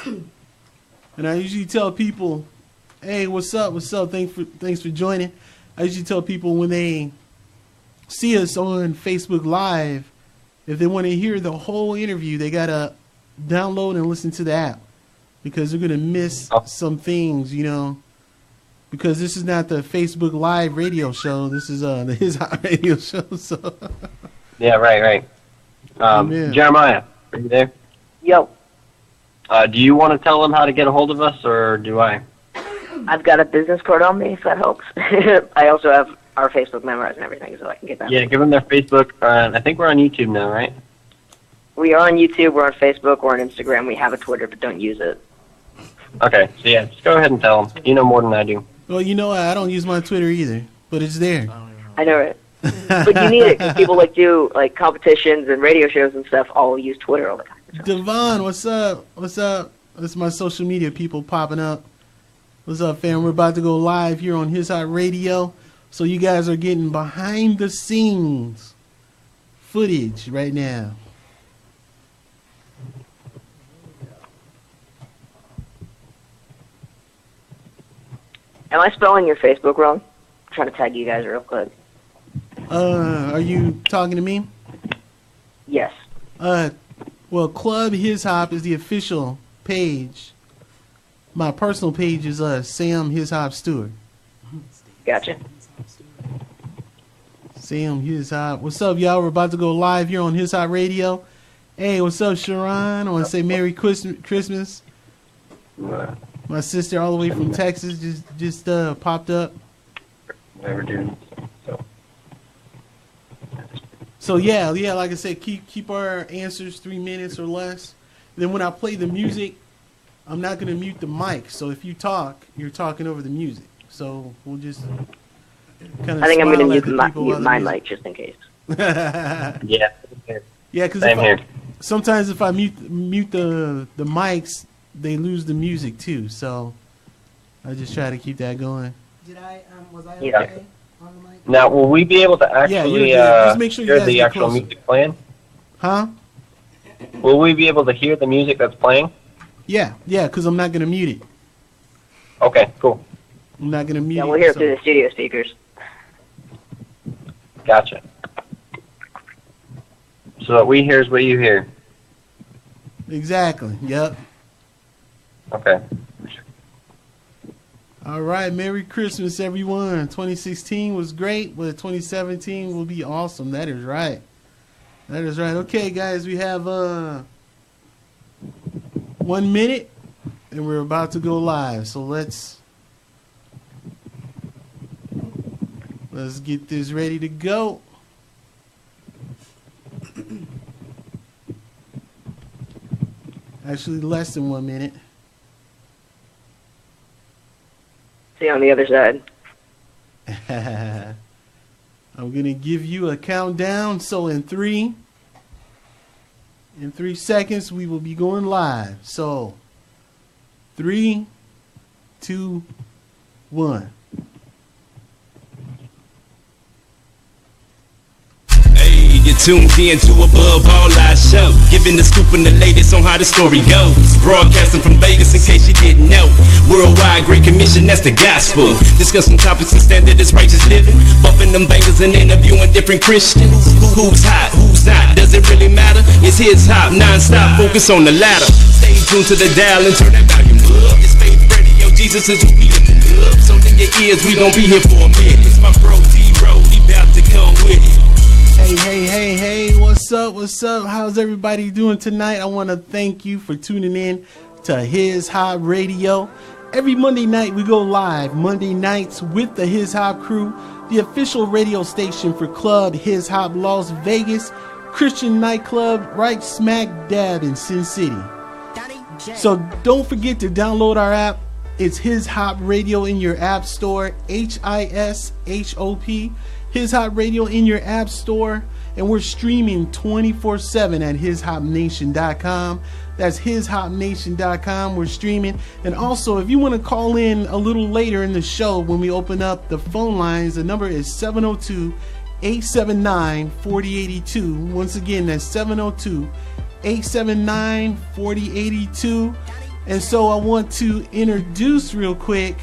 And I usually tell people, hey, what's up? What's up? Thanks for joining. I usually tell people when they see us on Facebook Live, if they want to hear the whole interview, they got to download and listen to the app because they're going to miss some things, you know, because this is not the Facebook Live radio show. This is the His Hop radio show. So. Yeah, right. Jeremiah, are you there? Yo. Do you want to tell them how to get a hold of us, or do I? I've got a business card on me, if that helps. I also have our Facebook memorized and everything, so I can get that. Yeah, give them their Facebook. I think we're on YouTube now, right? We are on YouTube, we're on Facebook, we're on Instagram. We have a Twitter, but don't use it. Okay, so yeah, just go ahead and tell them. You know more than I do. Well, you know, I don't use my Twitter either, but it's there. I know it. But you need it because people do competitions and radio shows and stuff all use Twitter all the time. So. Devon, what's up? What's up? That's my social media people popping up. What's up, fam? We're about to go live here on His Hop Radio. So you guys are getting behind the scenes footage right now. Am I spelling your Facebook wrong? I'm trying to tag you guys real quick. Are you talking to me? Yes. Well, Club His Hop is the official page. My personal page is Sam His Hop Stewart. Gotcha. Sam His Hop. What's up, y'all? We're about to go live here on His Hop Radio. Hey, what's up, Sharon? I want to say Merry Christmas. My sister all the way from Texas just popped up. Never do. So yeah, like I said, keep our answers 3 minutes or less. Then when I play the music, I'm not gonna mute the mic. So if you talk, you're talking over the music. So we'll just kind of. I think I'm gonna mute my mic just in case. Yeah. Yeah, because sometimes if I mute the mics, they lose the music too. So I just try to keep that going. Did I? Was I yeah. okay on the mic? Now, will we be able to actually just make sure you hear guys the get actual closer. music playing? Huh? Will we be able to hear the music that's playing? Yeah, because I'm not gonna mute it. Okay, cool. I'm not gonna mute it. Yeah, we'll hear it through the studio speakers. Gotcha. So what we hear is what you hear. Exactly. Yep. Okay. All right. Merry Christmas, everyone. 2016 was great, but 2017 will be awesome. That is right. That is right. Okay, guys, we have 1 minute, and we're about to go live. So let's get this ready to go. Actually, less than 1 minute. See you on the other side. I'm going to give you a countdown. So in 3 seconds, we will be going live. So 3, 2, 1. You're tuned in to Above All Our Show, giving the scoop and the latest on how the story goes. Broadcasting from Vegas in case you didn't know. Worldwide Great Commission, that's the gospel. Discussing topics and standards, righteous living. Bumping them bangers and interviewing different Christians. Who's hot, who's not, does it really matter? It's His Hop, non-stop, focus on the ladder. Stay tuned to the dial and turn that volume up. It's Faith Radio, Jesus is who we lift up. So in your ears, we gon' be here for a minute. It's my bro D-Road, he bout to come with it. Hey, what's up? How's everybody doing tonight? I want to thank you for tuning in to His Hop Radio. Every Monday night we go live, Monday nights with the His Hop crew, the official radio station for Club His Hop Las Vegas, Christian nightclub right smack dab in Sin City. So don't forget to download our app. It's His Hop Radio in your app store, HISHOP. His Hop Radio in your app store, and we're streaming 24/7 at hishopnation.com. That's hishopnation.com. We're streaming, and also if you want to call in a little later in the show when we open up the phone lines, the number is 702-879-4082. Once again, that's 702-879-4082. And so I want to introduce real quick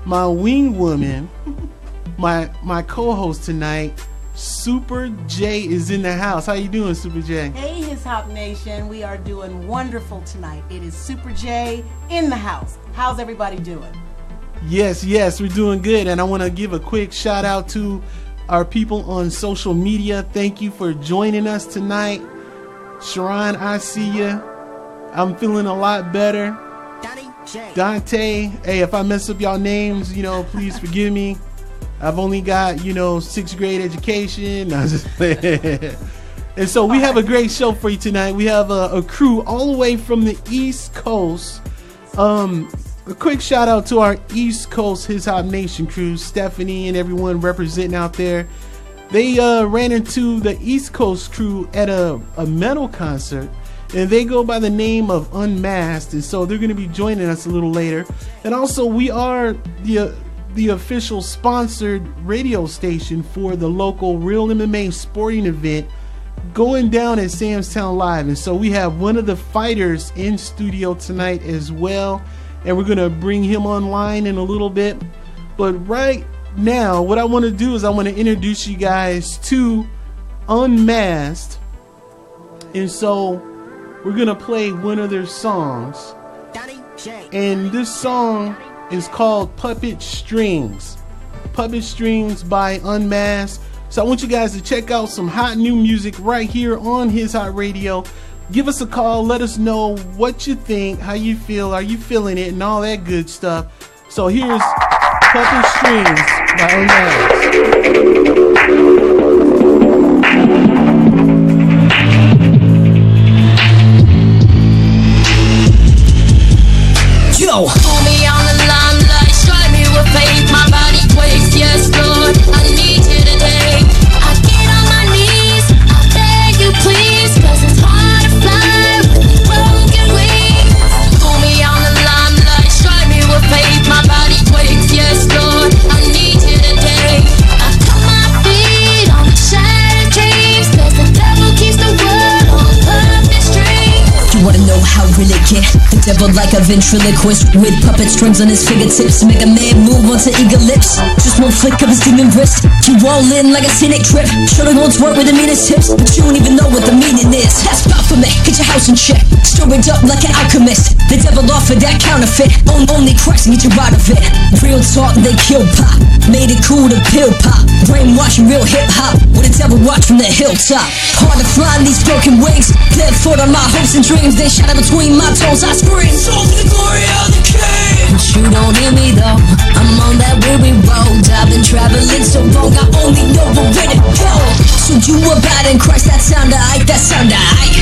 my wing woman, my co-host tonight. Super J is in the house. How you doing, Super J? Hey, HisHop Nation. We are doing wonderful tonight. It is Super J in the house. How's everybody doing? Yes, we're doing good. And I want to give a quick shout out to our people on social media. Thank you for joining us tonight. Sharon, I see you. I'm feeling a lot better. Dante, hey, if I mess up y'all names, please forgive me. I've only got, 6th grade education. And so we have a great show for you tonight. We have a crew all the way from the East Coast. A quick shout out to our East Coast HisHop Nation crew, Stephanie and everyone representing out there. They ran into the East Coast crew at a metal concert, and they go by the name of Unmasked, and so they're going to be joining us a little later. And also, we are the official sponsored radio station for the local Real MMA sporting event going down at Sam's Town Live. And so we have one of the fighters in studio tonight as well, and we're going to bring him online in a little bit. But right now, what I want to do is I want to introduce you guys to Unmasked. And so we're going to play one of their songs, and this song is called Puppet Strings by Unmasked. So I want you guys to check out some hot new music right here on HisHop Radio. Give us a call, let us know what you think, how you feel, are you feeling it, and all that good stuff. So here's Puppet Strings by Unmasked. Yo, hold me on the limelight, strike me with faith, my body quakes, yes Lord, I need you today. I get on my knees, I beg you please, cause it's hard to fly with these broken wings. Hold me on the limelight, strike me with faith, my body quakes, yes Lord, I need you today. I put my feet on the shattered dreams, cause the devil keeps the world on perfect strings. You wanna know how real it get? The devil like a ventriloquist with puppet strings on his fingertips, make a man move onto eager lips. Just one flick of his demon wrist, you all in like a scenic trip. Should've gone to work with the meanest tips, but you don't even know what the meaning is. That's about for me, get your house in check. Stirred up like an alchemist, the devil offered that counterfeit. Only Christ can get you out of it. Real talk, they kill pop, made it cool to pill pop. Brainwashing real hip hop, with the devil watch from the hilltop. Hard to fly in these broken wings, barefoot on my hopes and dreams. They shadow between my toes, I scream, soul for the glory of the King. But you don't hear me though, I'm on that weary road. I've been traveling so long, I only know where to go. So you about in Christ, that sound alright, that sound alright.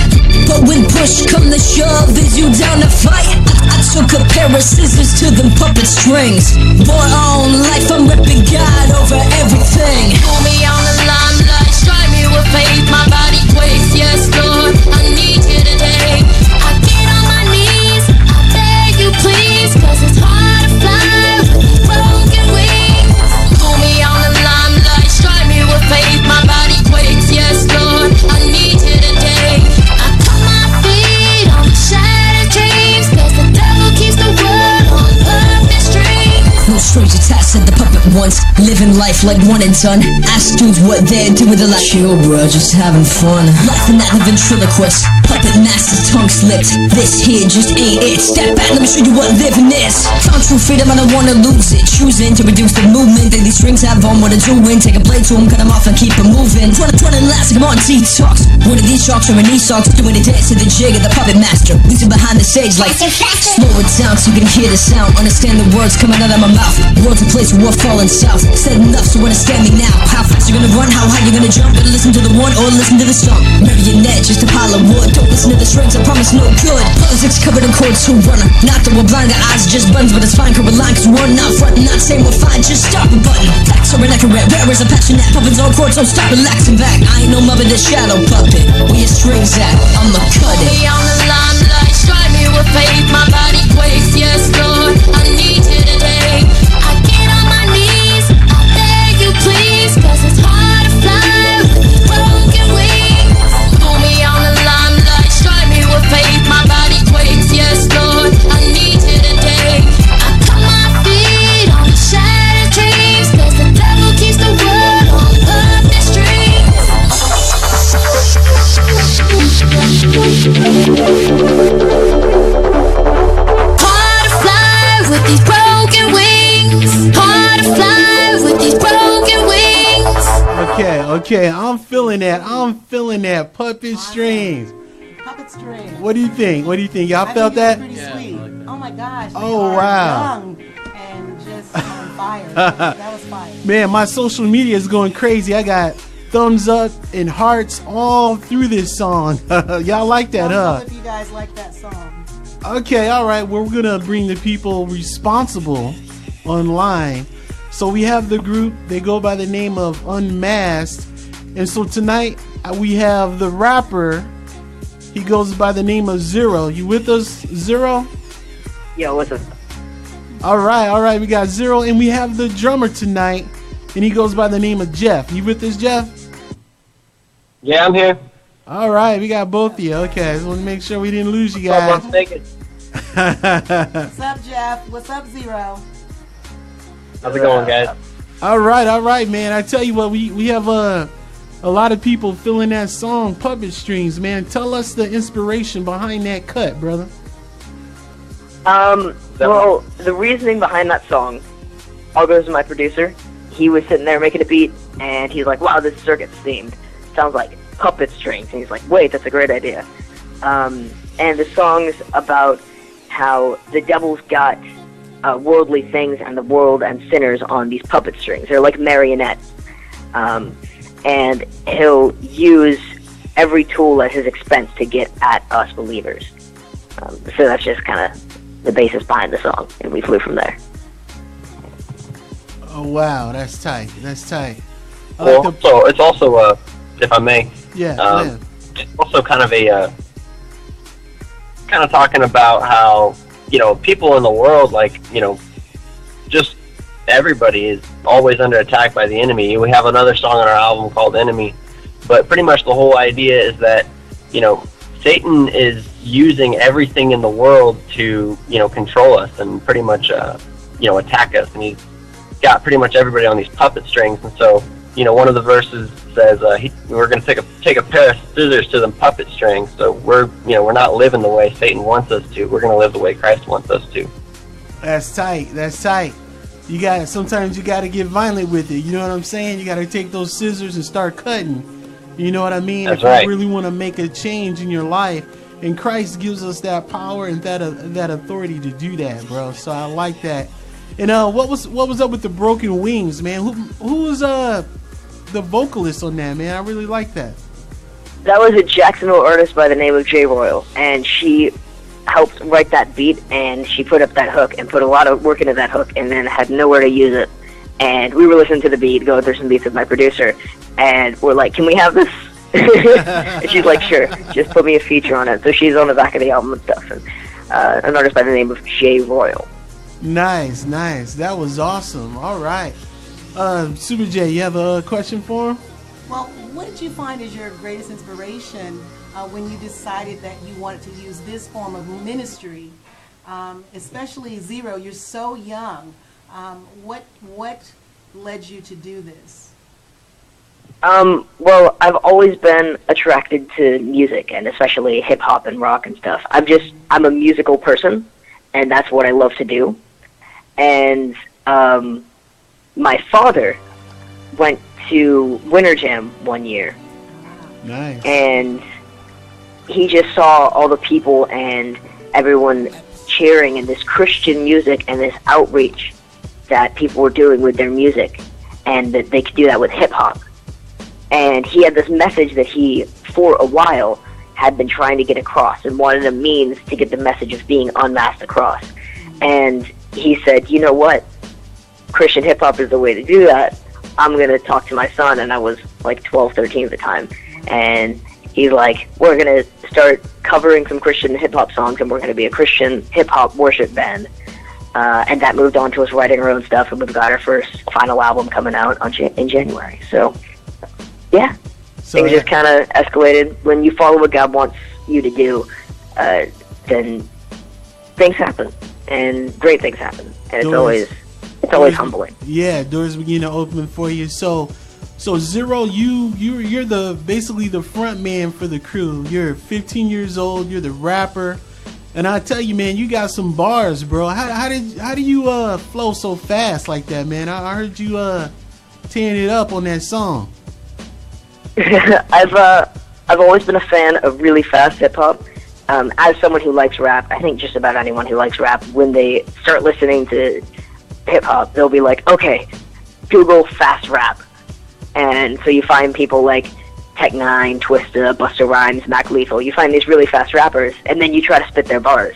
But when push come to shove, is you down to fight? I took a pair of scissors to them puppet strings. Boy on life, I'm repping God over everything. Pull me on the limelight, strike me with faith, my body quakes, yes Lord, I need you today. I get on my knees, I beg you please, cause it's hard to fly with these broken wings. Pull me on the limelight, strike me with faith, my body quakes, yes Lord, I need you today. I put my feet on the shattered dreams, cause the devil keeps the world on perfect strings. No stranger task said the puppet once, living life like one and done. Ask dudes what they're doing with their life. Chill bro, just having fun. Laughing at the ventriloquist, puppet master's tongue slipped. This here just ain't it. Step back, let me show you what living is. Found true freedom, I don't wanna lose it. Choosing to reduce the movement that these strings have on what they're doing. Take a blade to them, cut them off and keep them moving. Running last like I'm on T-Talks. One of these sharks are in these songs, doing a dance to the jig of the puppet master. Leading behind the stage like slow it down so you can hear the sound. Understand the words coming out of my mouth. World's a place where we're falling south. Said enough, so understand me now. How fast you gonna run, how high you gonna jump. Better listen to the one or listen to the song. Marionette, just a pile of wood. Don't listen to the strings, I promise no good. Politics covered in chords, so runner. Not that we're blind, our eyes just buttons, but it's fine, cover line, cause we're not frontin'. Not saying we're fine, just stop a button. Facts are inaccurate, rare is a passionate. Puppets on chords, so stop relaxing back. I ain't no mother, the shadow puppet. Where your strings at, I'ma cut it. Pull me on the limelight, strike me with faith, my body quakes, yes Lord, I need you today. I get on my knees, I beg you please, cause it's hard to fly with these broken wings. Pull me on the limelight, strike me with faith, my body quakes, yes Lord, I need Hard to fly with these broken wings. Hard to fly with these broken wings. Okay, I'm feeling that. Puppet strings. Puppet strings. What do you think? Y'all I felt think that? it's pretty sweet. Oh my gosh. They Oh, are wow. young and just on fire. That was fire. Man, my social media is going crazy. I got thumbs up and hearts all through this song. Y'all like that, huh? If you guys like that song. Okay, all right. We're going to bring the people responsible online. So we have the group. They go by the name of Unmasked. And so tonight we have the rapper. He goes by the name of Zero. You with us, Zero? Yo, what's up? All right. We got Zero. And we have the drummer tonight. And he goes by the name of Jeff. You with us, Jeff? Yeah, I'm here. All right. We got both of you. Okay. Just want to make sure we didn't lose you guys. Las Vegas. What's up, Jeff? What's up, Zero? How's it going, guys? All right, man. I tell you what, we have a lot of people feeling that song, Puppet Strings, man. Tell us the inspiration behind that cut, brother. Well, the reasoning behind that song all goes to my producer. He was sitting there making a beat, and he's like, wow, this circuit's themed. Sounds like puppet strings. And he's like, wait, that's a great idea. And the song's about how the devil's got worldly things and the world and sinners on these puppet strings. They're like marionettes. And he'll use every tool at his expense to get at us believers. So that's just kind of the basis behind the song, and we flew from there. Oh, wow. That's tight. Well, so it's also, if I may, yeah. it's also kind of a, kind of talking about how, people in the world, like, just everybody is always under attack by the enemy. We have another song on our album called Enemy, but pretty much the whole idea is that, Satan is using everything in the world to, control us and pretty much, attack us. And he's got pretty much everybody on these puppet strings. And so, one of the verses says, we're going to take a pair of scissors to them puppet strings. So we're not living the way Satan wants us to. We're going to live the way Christ wants us to. That's tight. Sometimes you got to get violent with it. You know what I'm saying? You got to take those scissors and start cutting. You know what I mean? That's if right. you really want to make a change in your life, and Christ gives us that power and that authority to do that, bro. So I like that. And what was up with the Broken Wings, man? Who was the vocalist on that, man? I really like that. That was a Jacksonville artist by the name of J Royal, and she helped write that beat, and she put up that hook and put a lot of work into that hook, and then had nowhere to use it. And we were listening to the beat, going through some beats with my producer, and we're like, can we have this? And she's like, sure, just put me a feature on it. So she's on the back of the album and stuff, and an artist by the name of J Royal. Nice. That was awesome. All right. Super J, you have a question for him? Well, what did you find as your greatest inspiration when you decided that you wanted to use this form of ministry? Especially Zero, you're so young. What led you to do this? Well, I've always been attracted to music, and especially hip hop and rock and stuff. I'm a musical person, and that's what I love to do. And my father went to Winter Jam one year. Nice. And he just saw all the people and everyone cheering and this Christian music and this outreach that people were doing with their music, and that they could do that with hip-hop. And he had this message that he, for a while, had been trying to get across and wanted a means to get the message of being unmasked across. And he said, you know what? Christian hip-hop is the way to do that. I'm going to talk to my son, and I was like 12, 13 at the time. And he's like, we're going to start covering some Christian hip-hop songs, and we're going to be a Christian hip-hop worship band. And that moved on to us writing our own stuff, and we've got our first final album coming out in January. So, yeah, things just kind of escalated. When you follow what God wants you to do, then things happen, and great things happen, and it's always humbling. Yeah, doors begin to open for you. So, So Zero, you're the basically the front man for the crew. You're 15 years old. You're the rapper, and I tell you, man, you got some bars, bro. How do you flow so fast like that, man? I heard you tearing it up on that song. I've always been a fan of really fast hip hop. As someone who likes rap, I think just about anyone who likes rap, when they start listening to hip hop, they'll be like, okay, Google fast rap. And so you find people like Tech9, Twista, Busta Rhymes, Mac Lethal. You find these really fast rappers, and then you try to spit their bars.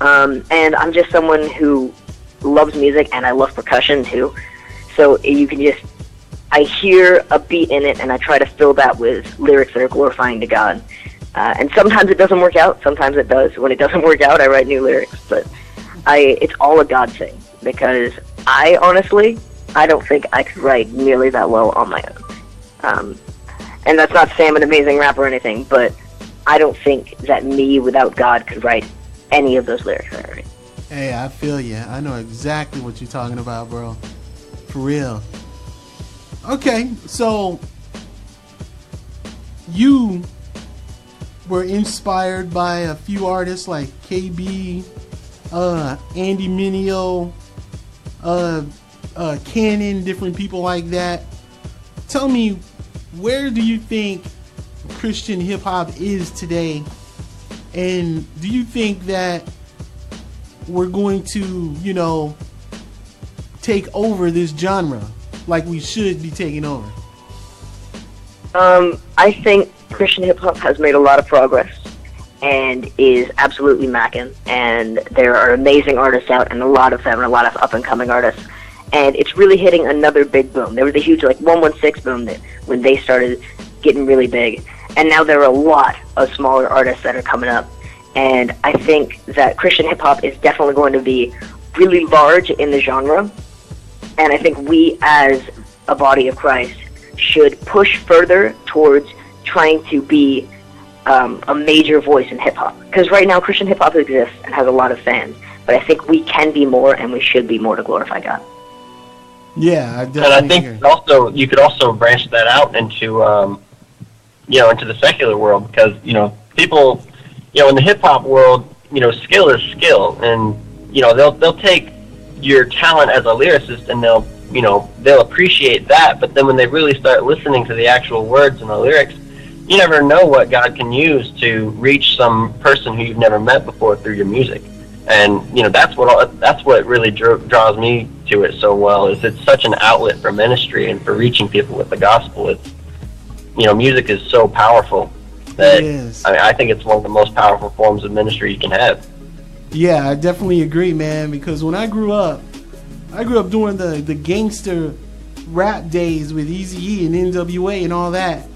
And I'm just someone who loves music, and I love percussion too. So you can just, I hear a beat in it, and I try to fill that with lyrics that are glorifying to God. And sometimes it doesn't work out, sometimes it does. When it doesn't work out, I write new lyrics. But it's all a God thing, because I don't think I could write nearly that well on my own. And that's not to say I'm an amazing rapper or anything, but I don't think that me without God could write any of those lyrics that I write. Hey, I feel you. I know exactly what you're talking about, bro. For real. Okay, so you were inspired by a few artists like KB, Andy Mineo, Cannon, different people like that. Tell me, where do you think Christian hip hop is today? And do you think that we're going to, take over this genre like we should be taking over? I think Christian hip hop has made a lot of progress and is absolutely macking. And there are amazing artists out, and a lot of them, and a lot of up and coming artists. And it's really hitting another big boom. There was a huge 116 boom that when they started getting really big, and now there are a lot of smaller artists that are coming up. And I think that Christian hip hop is definitely going to be really large in the genre. And I think we, as a body of Christ, should push further towards trying to be a major voice in hip hop. Because right now, Christian hip hop exists and has a lot of fans. But I think we can be more, and we should be more to glorify God. Yeah, I definitely. And I think you could also branch that out into into the secular world, because people, in the hip hop world, skill is skill, and they'll take your talent as a lyricist, and they'll appreciate that. But then when they really start listening to the actual words and the lyrics, you never know what God can use to reach some person who you've never met before through your music. And that's what really draws me to it so well. Is it's such an outlet for ministry and for reaching people with the gospel. It's music is so powerful that I think it's one of the most powerful forms of ministry you can have. Yeah, I definitely agree, man. Because when I grew up during the gangster rap days with Eazy-E and NWA and all that,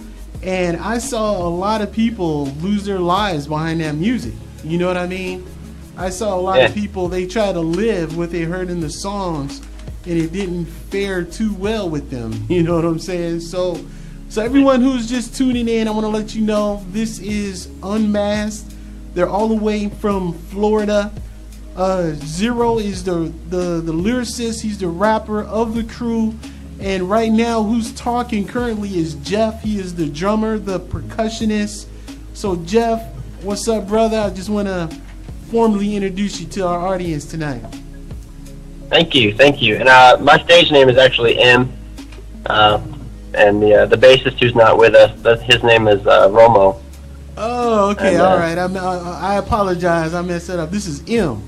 and I saw a lot of people lose their lives behind that music. You know what I mean? I saw a lot of people, they try to live what they heard in the songs, and it didn't fare too well with them. You know what I'm saying? So everyone who's just tuning in, I want to let you know this is Unmasked. They're all the way from Florida. Zero is the lyricist. He's the rapper of the crew. And right now, who's talking currently is Jeff. He is the drummer, the percussionist. So Jeff, what's up, brother? I just want to formally introduce you to our audience tonight. Thank you. And my stage name is actually M. And the bassist who's not with us, his name is Romo. Oh, okay, and, all right. I apologize. I messed that up. This is M.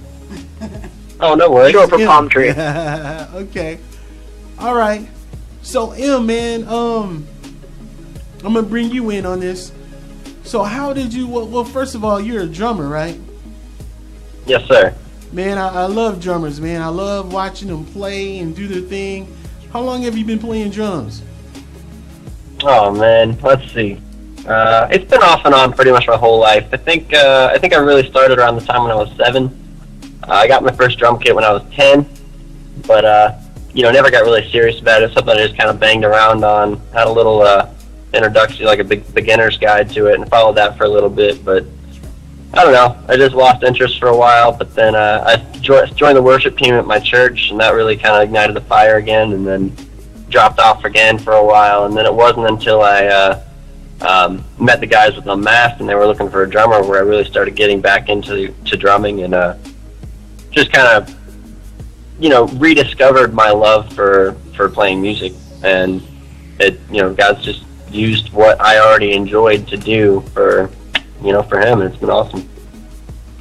Oh, no worries. Short for palm tree. Okay. All right. So, M, man, I'm gonna bring you in on this. So, how did you? Well, first of all, you're a drummer, right? Yes, sir. Man, I love drummers, man. I love watching them play and do their thing. How long have you been playing drums? Oh man, let's see. It's been off and on pretty much my whole life. I think I really started around the time when I was 7. I got my first drum kit when I was 10, but never got really serious about it. Something I just kind of banged around on. Had a little introduction, like a big beginner's guide to it, and followed that for a little bit. But I don't know. I just lost interest for a while. But then I joined the worship team at my church, and that really kind of ignited the fire again. And then dropped off again for a while, and then it wasn't until I met the guys with Unmasked, and they were looking for a drummer, where I really started getting back into drumming, and just kind of, rediscovered my love for playing music. And it, God's just used what I already enjoyed to do for him, and it's been awesome.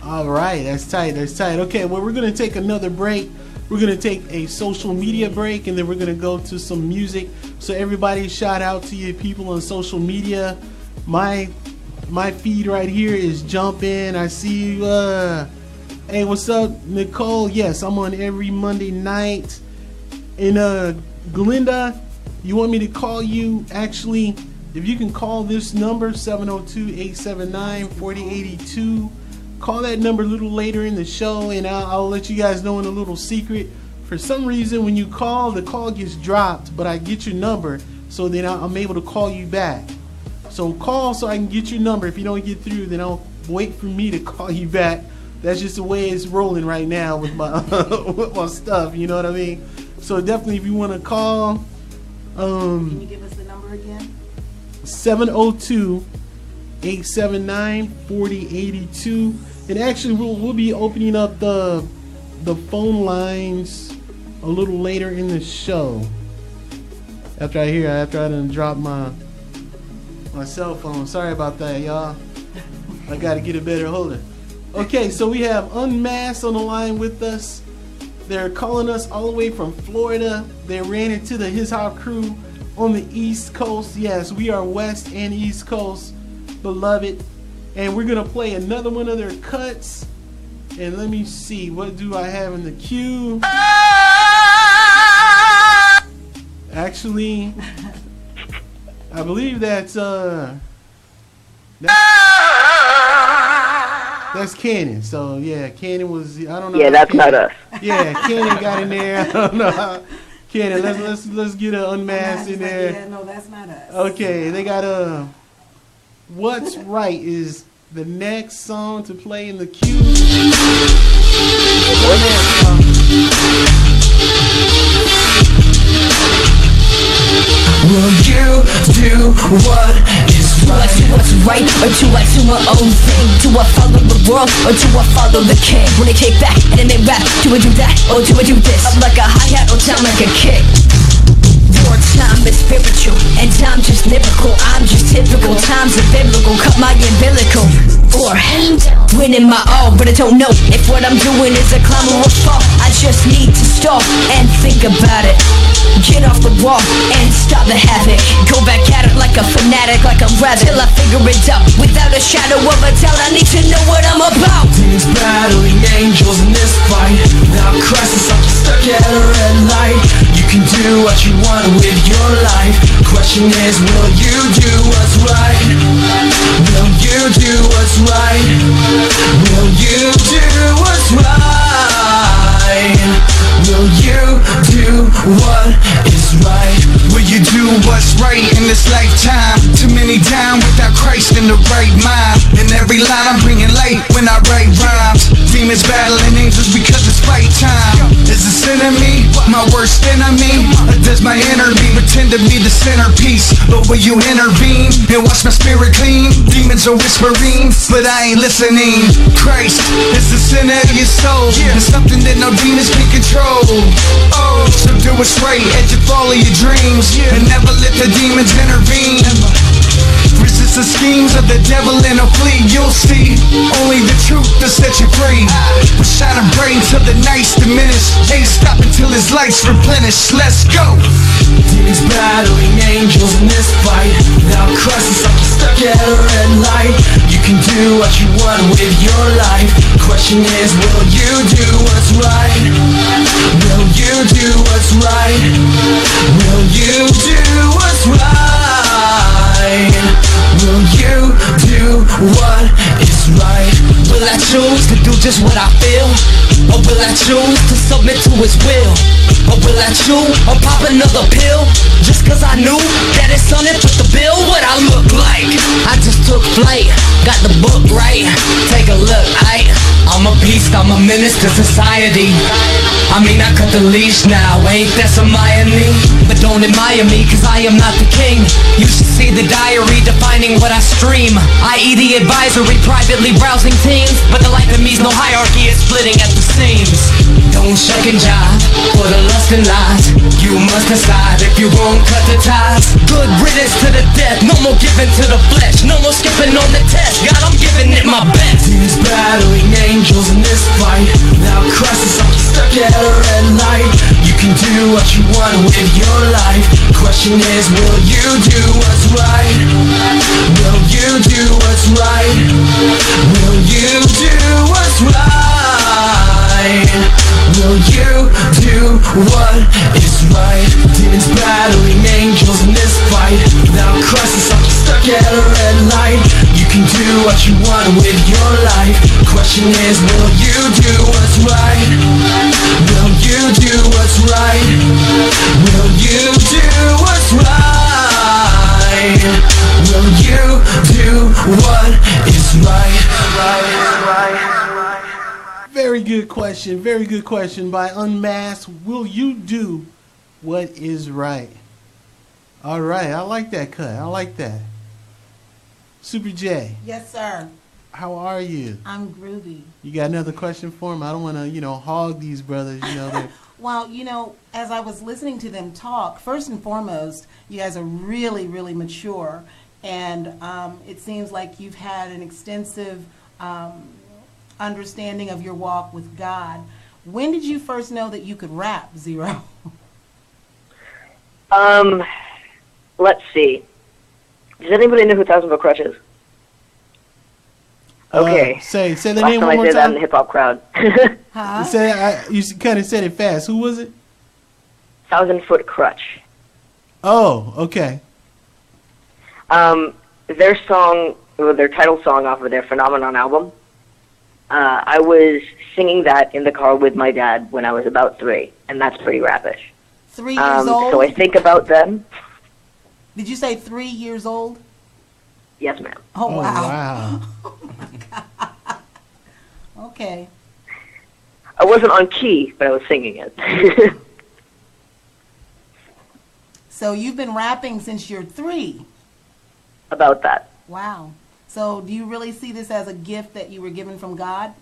All right, that's tight. Okay, well, we're going to take another break. We're going to take a social media break, and then we're going to go to some music. So everybody, shout out to you people on social media. My feed right here is jumping. I see you. Hey, what's up, Nicole? Yes, I'm on every Monday night. And Glinda, you want me to call you? Actually, if you can call this number, 702-879-4082. Call that number a little later in the show, and I'll let you guys know in a little secret. For some reason, when you call, the call gets dropped, but I get your number, so then I'm able to call you back. So call so I can get your number. If you don't get through, then I'll wait for me to call you back. That's just the way it's rolling right now with my with my stuff. You know what I mean? So definitely, if you want to call, can you give us the number again? 702-879-4082. And actually, we'll be opening up the phone lines a little later in the show. After I done drop my cell phone. Sorry about that, y'all. I got to get a better holder. Okay, so we have Unmasked on the line with us. They're calling us all the way from Florida. They ran into the HisHop crew on the East Coast. Yes, we are West and East Coast, beloved. And we're going to play another one of their cuts. And let me see, what do I have in the queue? Actually, I believe that's Cannon. So yeah, Cannon was, I don't know. Yeah, that's Cannon, not us. Yeah, Cannon got in there. I don't know. Cannon, let's get an Unmasked in there. Yeah, no, that's not us. Okay, they got What's Right is the next song to play in the queue. Will you do what is right? Do what's right, or do I do my own thing? Do I follow the world, or do I follow the king? When they kick back and then they rap, do I do that, or do I do this? I'm like a hi-hat or down like a kick. Your time is spiritual, and time just lyrical. I'm just typical, times are biblical. Cut my umbilical, or winning my all, but I don't know if what I'm doing is a climb or a fall. I just need to stop and think about it. Get off the wall and stop the havoc. Go back at it like a fanatic, like I'm rather, till I figure it out. Without a shadow of a doubt, I need to know what I'm about. Demons battling angels in this fight. Without crisis, I'm just stuck at a red light. You can do what you want with your life. Question is, will you do what's right? Will you do what's right? Will you do what's right? Will you do what is right? Will you do what's right in this lifetime? Too many down without Christ in the right mind. In every line I'm bringing light when I write rhymes. Demons battling angels because it's fight time. Is the sin in me my worst enemy? Or does my enemy pretend to be the centerpiece? But will you intervene and wash my spirit clean? Demons are whispering, but I ain't listening. Christ is the center of your soul. It's something that no demons can control. Oh, so do what's right, edge of all of your dreams, and never let the demons intervene. Resist the schemes of the devil and he'll flee. You'll see only the truth to set you free. We'll shine a brain till the night's diminished. Ain't stop until his light's replenished. Let's go. Demons battling angels in this fight. Without crisis, I'm just stuck at a red light. You can do what you want with your life. Question is, will you do what's right? Will you do what's right? Will you do what's right? Will you do what is right? Will I choose to do just what I feel? Or will I choose to submit to his will? Or will I chew or pop another pill? Just cause I knew that it's on it, put the bill, what I look like. I just took flight, got the book right. Take a look, I'm a piece honest, I'm a menace to society. I mean, I cut the leash now, ain't that some irony? But don't admire me, cause I am not the king. You should see the diary defining what I stream, i.e. the advisory, privately browsing teams. But the life in me's no hierarchy, it's splitting at the seams. Don't shuck and jive for the lust and lies. You must decide if you won't cut the ties. Good riddance to the death, no more giving to the flesh, no more skipping on the test. God, I'm giving it my best. Demons battling angels in this fight. Now crisis, I'm stuck at a red light. You can do what you want with your life. Question is, will you do what's right? Will you do what's right? Will you do what's right? Will you do what is right? Demons battling angels in this fight. Now crisis, I'm stuck at a red light. You can do what you want with your life. Question is, will you do what's right? Will you do what's right? Will you do what's right? Will you do what is right? Very good question. Very good question by Unmasked. Will you do what is right? All right. I like that cut. I like that. Super J. Yes, sir. How are you? I'm groovy. You got another question for him? I don't want to, hog these brothers. Well, as I was listening to them talk, first and foremost, you guys are really, really mature. And it seems like you've had an extensive understanding of your walk with God. When did you first know that you could rap, Zero? Let's see. Does anybody know who Thousand Foot Crutch is? Okay. Say the Last name time one I more did that in time. the hip hop crowd. Huh? You kind of said it fast. Who was it? 1,000 Foot Crutch. Oh, okay. Their song, or their title song off of their Phenomenon album, I was singing that in the car with my dad when I was about 3, and that's pretty rapish. 3 years old? So I think about them. Did you say 3 years old? Yes, ma'am. Oh, wow. Wow. Oh, my God. Okay. I wasn't on key, but I was singing it. So you've been rapping since you're 3? About that. Wow. So do you really see this as a gift that you were given from God?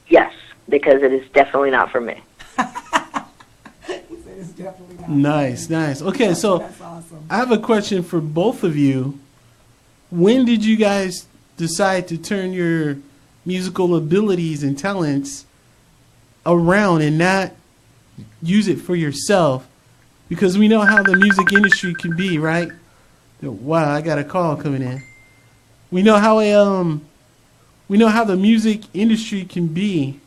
Yes, because it is definitely not for me. It's definitely not. Nice. Okay, so That's awesome. I have a question for both of you. When did you guys decide to turn your musical abilities and talents around and not use it for yourself? Because we know how the music industry can be, right? Wow, I got a call coming in. We know how the music industry can be.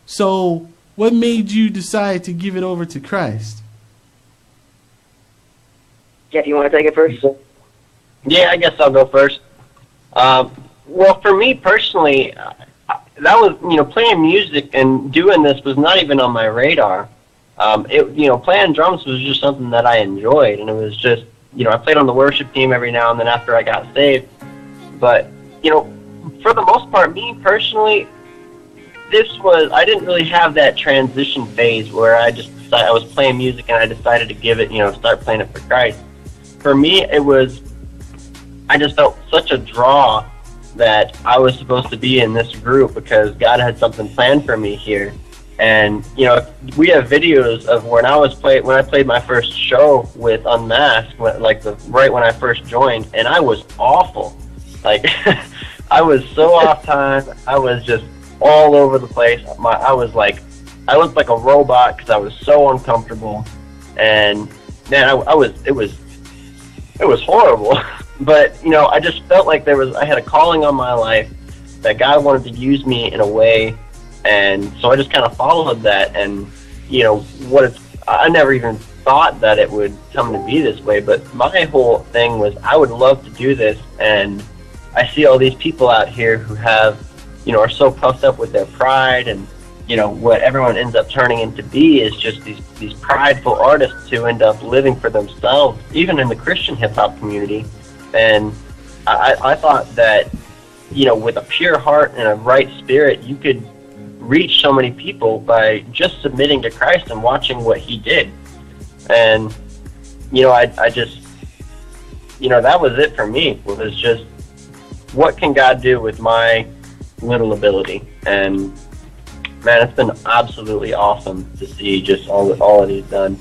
So, what made you decide to give it over to Christ? Jeff, you want to take it first? Yeah, I guess I'll go first. Well, for me personally, that was, playing music and doing this was not even on my radar. Playing drums was just something that I enjoyed, and it was just, I played on the worship team every now and then after I got saved. But, for the most part, me personally, I didn't really have that transition phase where I was playing music and I decided to give it, start playing it for Christ. For me, I just felt such a draw that I was supposed to be in this group because God had something planned for me here. And, we have videos of when I played my first show with Unmasked, right when I first joined, and I was awful. Like, I was so off time. I was just all over the place. I looked like a robot because I was so uncomfortable. And, man, it was horrible. But, I just felt like I had a calling on my life that God wanted to use me in a way. And so I just kind of followed that, and I never even thought that it would come to be this way, but my whole thing was I would love to do this, and I see all these people out here who are so puffed up with their pride, and what everyone ends up turning into be is just these prideful artists who end up living for themselves, even in the Christian hip-hop community. And I thought that with a pure heart and a right spirit, you could reach so many people by just submitting to Christ and watching what he did. And, I just, that was it for me. It was just, what can God do with my little ability? And, man, it's been absolutely awesome to see just all that he's done.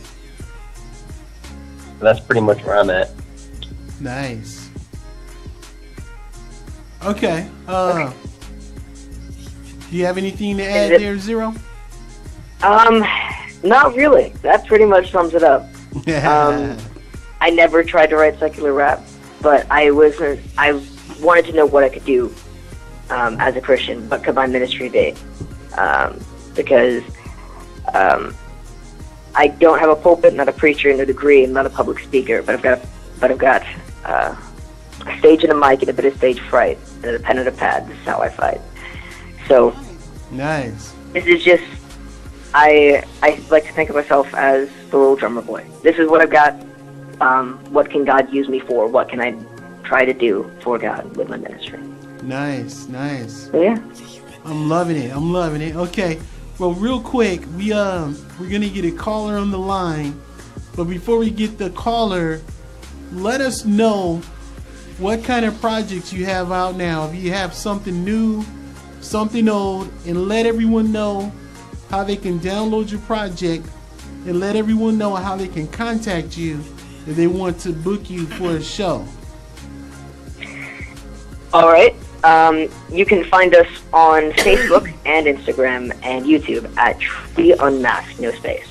So that's pretty much where I'm at. Nice. Okay. Do you have anything to add there, Zero? Not really. That pretty much sums it up. I never tried to write secular rap, but I wanted to know what I could do as a Christian. What could my ministry be? Because I don't have a pulpit, not a preacher, no degree, and not a public speaker, but I've got a stage and a mic and a bit of stage fright and a pen and a pad. This is how I fight. So nice. This is just, I like to think of myself as the little drummer boy. This is what I've got. What can God use me for? What can I try to do for God with my ministry? Nice. So, yeah. I'm loving it. Okay. Well, real quick, we're gonna get a caller on the line, but before we get the caller, let us know what kind of projects you have out now. If you have something new, something old, and let everyone know how they can download your project, and let everyone know how they can contact you if they want to book you for a show. All right. You can find us on Facebook and Instagram and YouTube at Truly Unmasked, no space.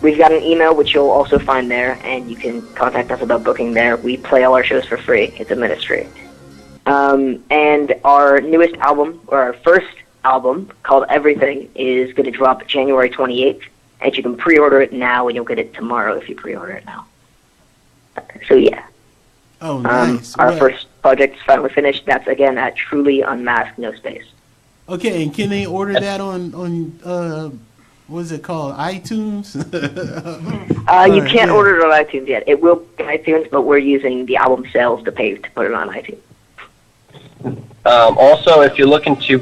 We've got an email which you'll also find there, and you can contact us about booking there. We play all our shows for free. It's a ministry. And our newest album, or our first album, called Everything, is going to drop January 28th, and you can pre-order it now, and you'll get it tomorrow if you pre-order it now. So, yeah. Oh, nice. Our first project is finally finished. That's, again, at Truly Unmasked, no space. Okay, and can they order that on what is it called, iTunes? You can't order it on iTunes yet. It will be on iTunes, but we're using the album sales to pay to put it on iTunes. Also, if you're looking to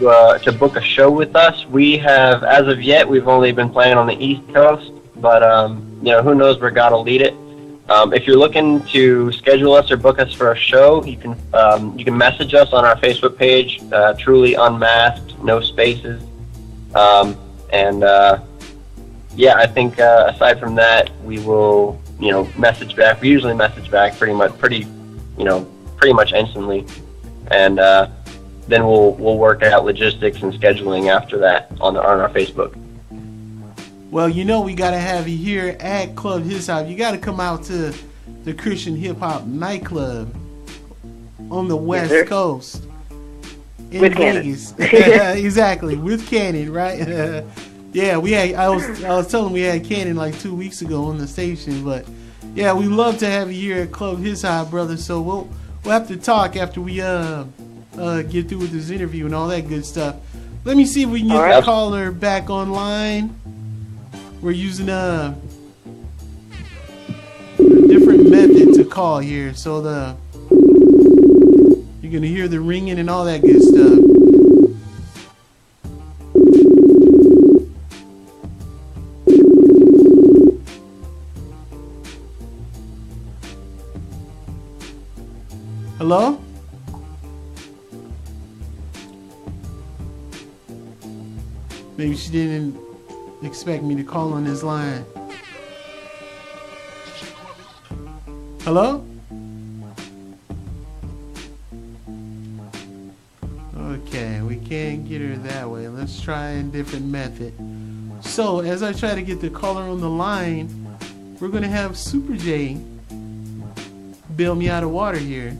book a show with us, we have, as of yet, we've only been playing on the East Coast, but who knows where God will lead it. If you're looking to schedule us or book us for a show, you can message us on our Facebook page, Truly Unmasked, no spaces, I think aside from that, we will message back. We usually message back pretty much instantly, and then we'll work out logistics and scheduling after that on our Facebook. Well, we got to have you here at Club HisHop. You got to come out to the Christian Hip Hop nightclub on the West Coast in with Vegas. Exactly, with Cannon, right? Yeah, I was telling we had Cannon like 2 weeks ago on the station, but yeah, we love to have you here at Club HisHop, brother. So we'll have to talk after we get through with this interview and all that good stuff. Let me see if we can get the caller back online. We're using a different method to call here, so you're gonna hear the ringing and all that good stuff. Hello? Maybe she didn't expect me to call on this line. Hello? Okay, we can't get her that way. Let's try a different method. So, as I try to get the caller on the line, we're going to have Super J bail me out of water here.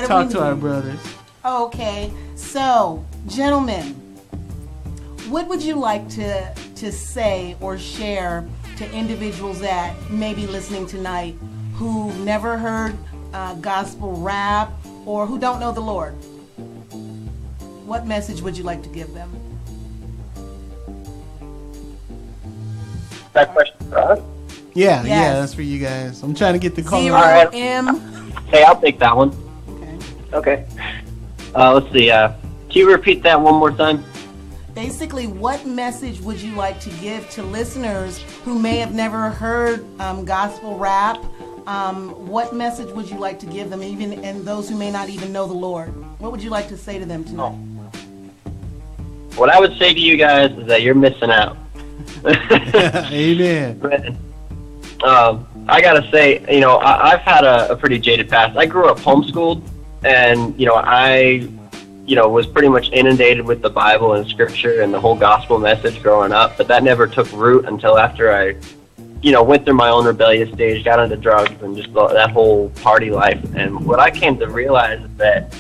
Talk to our brothers. Okay, so, gentlemen, what would you like to say or share to individuals that may be listening tonight who never heard gospel rap or who don't know the Lord? What message would you like to give them? That question for us? Yeah, that's for you guys. I'm trying to get the caller. Zero M. Hey, I'll take that one. Okay. Let's see. Can you repeat that one more time? Basically, what message would you like to give to listeners who may have never heard gospel rap? What message would you like to give them, and those who may not even know the Lord? What would you like to say to them tonight? What I would say to you guys is that you're missing out. Amen. I gotta say, I've had a pretty jaded past. I grew up homeschooled, and I was pretty much inundated with the Bible and Scripture and the whole gospel message growing up. But that never took root until after I, went through my own rebellious stage, got into drugs, and just that whole party life. And what I came to realize is that,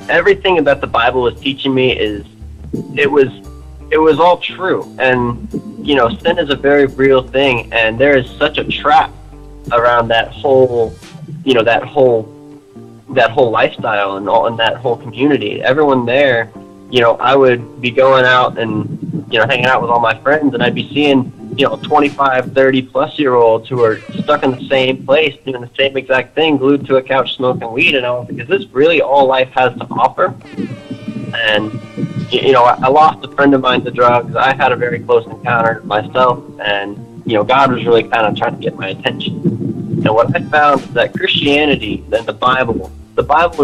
everything that the Bible was teaching me it was all true. And sin is a very real thing, and there is such a trap around that whole lifestyle and that whole community. Everyone there, I would be going out and hanging out with all my friends, and I'd be seeing 25, 30 plus year olds who are stuck in the same place doing the same exact thing, glued to a couch smoking weed. And I was like, is this really all life has to offer? And I lost a friend of mine to drugs. I had a very close encounter myself, and God was really kind of trying to get my attention. And what I found is that Christianity and the Bible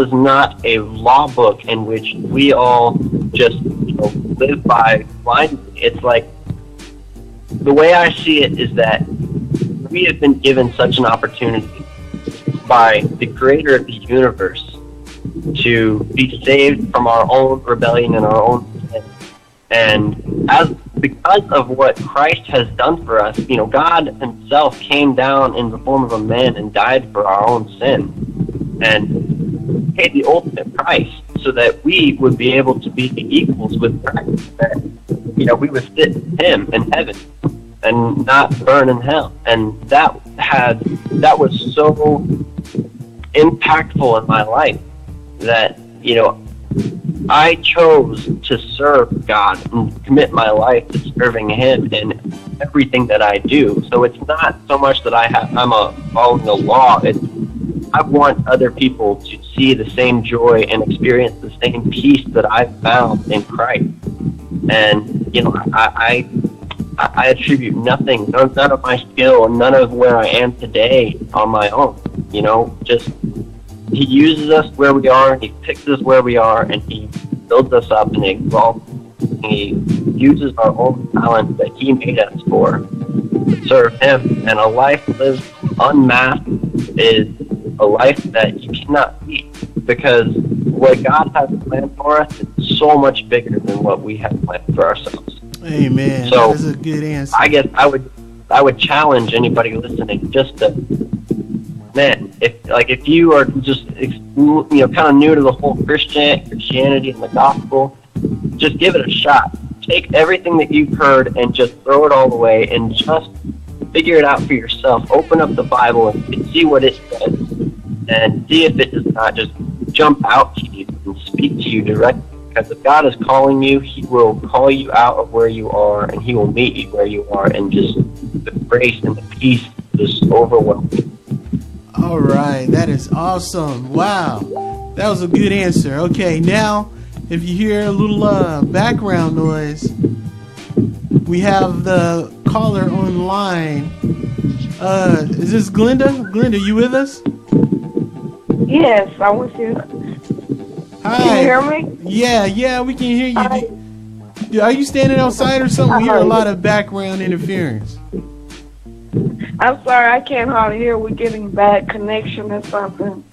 is not a law book in which we all just live by blindly. It's like, the way I see it is that we have been given such an opportunity by the creator of the universe to be saved from our own rebellion and our own sin. And because of what Christ has done for us, God himself came down in the form of a man and died for our own sin and paid the ultimate price so that we would be able to be equals with Christ, that we would sit with him in heaven and not burn in hell. And that was so impactful in my life that I chose to serve God and commit my life to serving him in everything that I do. So it's not so much that I'm following the law. I want other people to see the same joy and experience the same peace that I've found in Christ. And I attribute nothing, none of my skill, and none of where I am today on my own. Just he uses us where we are, he picks us where we are, and he builds us up and exalts. He uses our own talent that he made us for to serve him. And a life lived unmasked is a life that you cannot beat, because what God has planned for us is so much bigger than what we have planned for ourselves. Amen. So that's a good answer. I guess I would challenge anybody listening just to, man, if you are just kind of new to the whole Christianity and the gospel, just give it a shot. Take everything that you've heard and just throw it all away and just figure it out for yourself. Open up the Bible and see what it says, and see if it does not just jump out to you and speak to you directly. Because if God is calling you, he will call you out of where you are, and he will meet you where you are, and just the grace and the peace just overwhelm you. All right, that is awesome. Wow, that was a good answer. Okay, now if you hear a little background noise, we have the caller online. Is this Glenda? Glenda, you with us? Yes, I'm with you. Hi. Can you hear me? Yeah, we can hear you. Hi. Are you standing outside or something? We hear a lot of background interference. I'm sorry, I can't hardly hear. We're getting bad connection or something.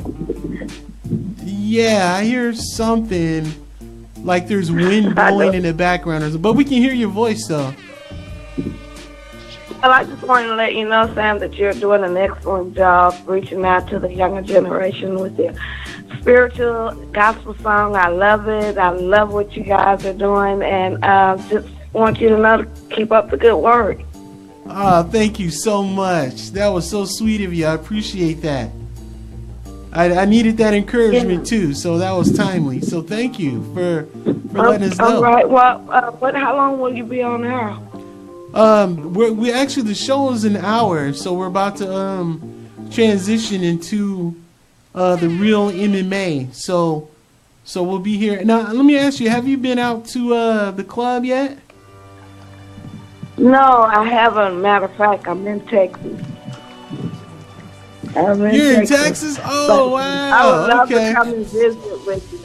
Yeah, I hear something like there's wind blowing in the background, or something, but we can hear your voice though. Well, I just wanted to let you know, Sam, that you're doing an excellent job reaching out to the younger generation with your spiritual gospel song. I love it. I love what you guys are doing, and just want you to know to keep up the good work. Thank you so much. That was so sweet of you. I appreciate that. I needed that encouragement too, so that was timely. So thank you for letting us know. All right. Well, how long will you be on air? We actually, the show is an hour, so we're about to transition into the real MMA. So we'll be here. Now, let me ask you, have you been out to the club yet? No, I haven't. Matter of fact, I'm in Texas. You're in Texas? Oh, wow. I would love to come and visit with you.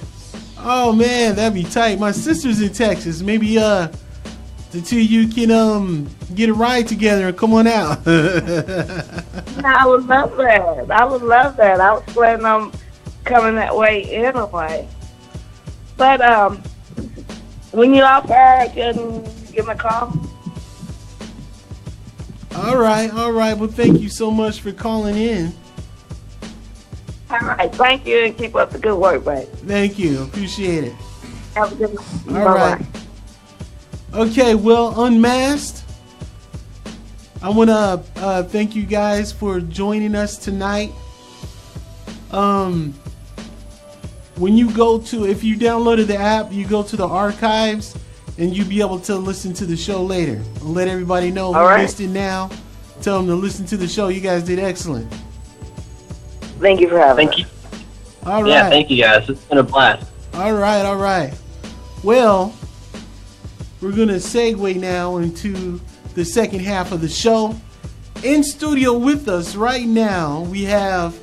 Oh, man, that'd be tight. My sister's in Texas. Maybe the two of you can get a ride together and come on out. I would love that. I was planning on coming that way anyway. But when you're out there, can you give me a call? All right. Well, thank you so much for calling in. All right. Thank you, and keep up the good work, babe. Thank you. Appreciate it. Have a good night. All right. Okay, well, Unmasked, I want to thank you guys for joining us tonight. When you if you downloaded the app, you go to the archives, and you'll be able to listen to the show later. I'll let everybody know who missed it now. Tell them to listen to the show. You guys did excellent. Thank you for having us. Thank you. All right. Yeah, thank you guys. It's been a blast. All right. Well, we're going to segue now into the second half of the show. In studio with us right now, we have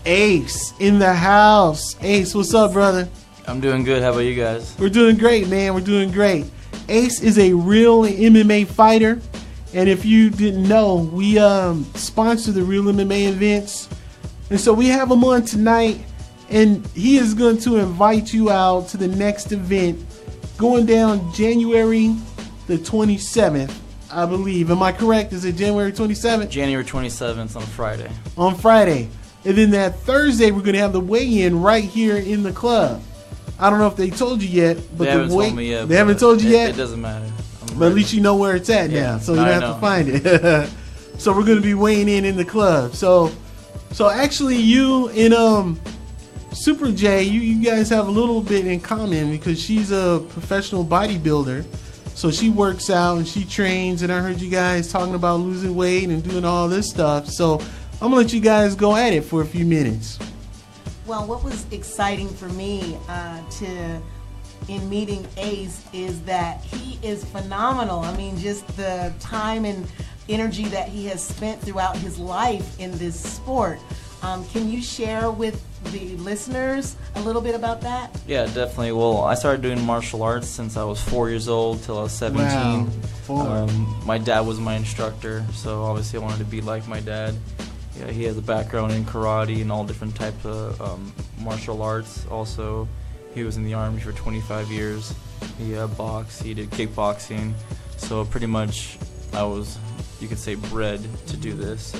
Ace in the house. Ace, what's up, brother? I'm doing good. How about you guys? We're doing great, man. We're doing great. Ace is a real MMA fighter. And if you didn't know, we sponsor the Real MMA events. And so we have him on tonight. And he is going to invite you out to the next event going down January the 27th, I believe. Am I correct? Is it January 27th? January 27th on Friday. On Friday. And then that Thursday, we're going to have the weigh-in right here in the club. I don't know if they told you yet, but they haven't told me yet. They haven't told you yet? It doesn't matter. But at least you know where it's at now, so you don't have to find it. So we're going to be weighing in the club. So actually, you and Super J, you guys have a little bit in common because she's a professional bodybuilder. So she works out and she trains, and I heard you guys talking about losing weight and doing all this stuff. So I'm going to let you guys go at it for a few minutes. Well, what was exciting for me in meeting Ace is that he is phenomenal. I mean, just the time and energy that he has spent throughout his life in this sport. Can you share with the listeners a little bit about that? Yeah, definitely. Well, I started doing martial arts since I was 4 years old till I was 17. Wow. My dad was my instructor, so obviously I wanted to be like my dad. Yeah, he has a background in karate and all different types of martial arts. Also, he was in the Army for 25 years. He boxed, he did kickboxing. So pretty much I was, you could say, bred to do this.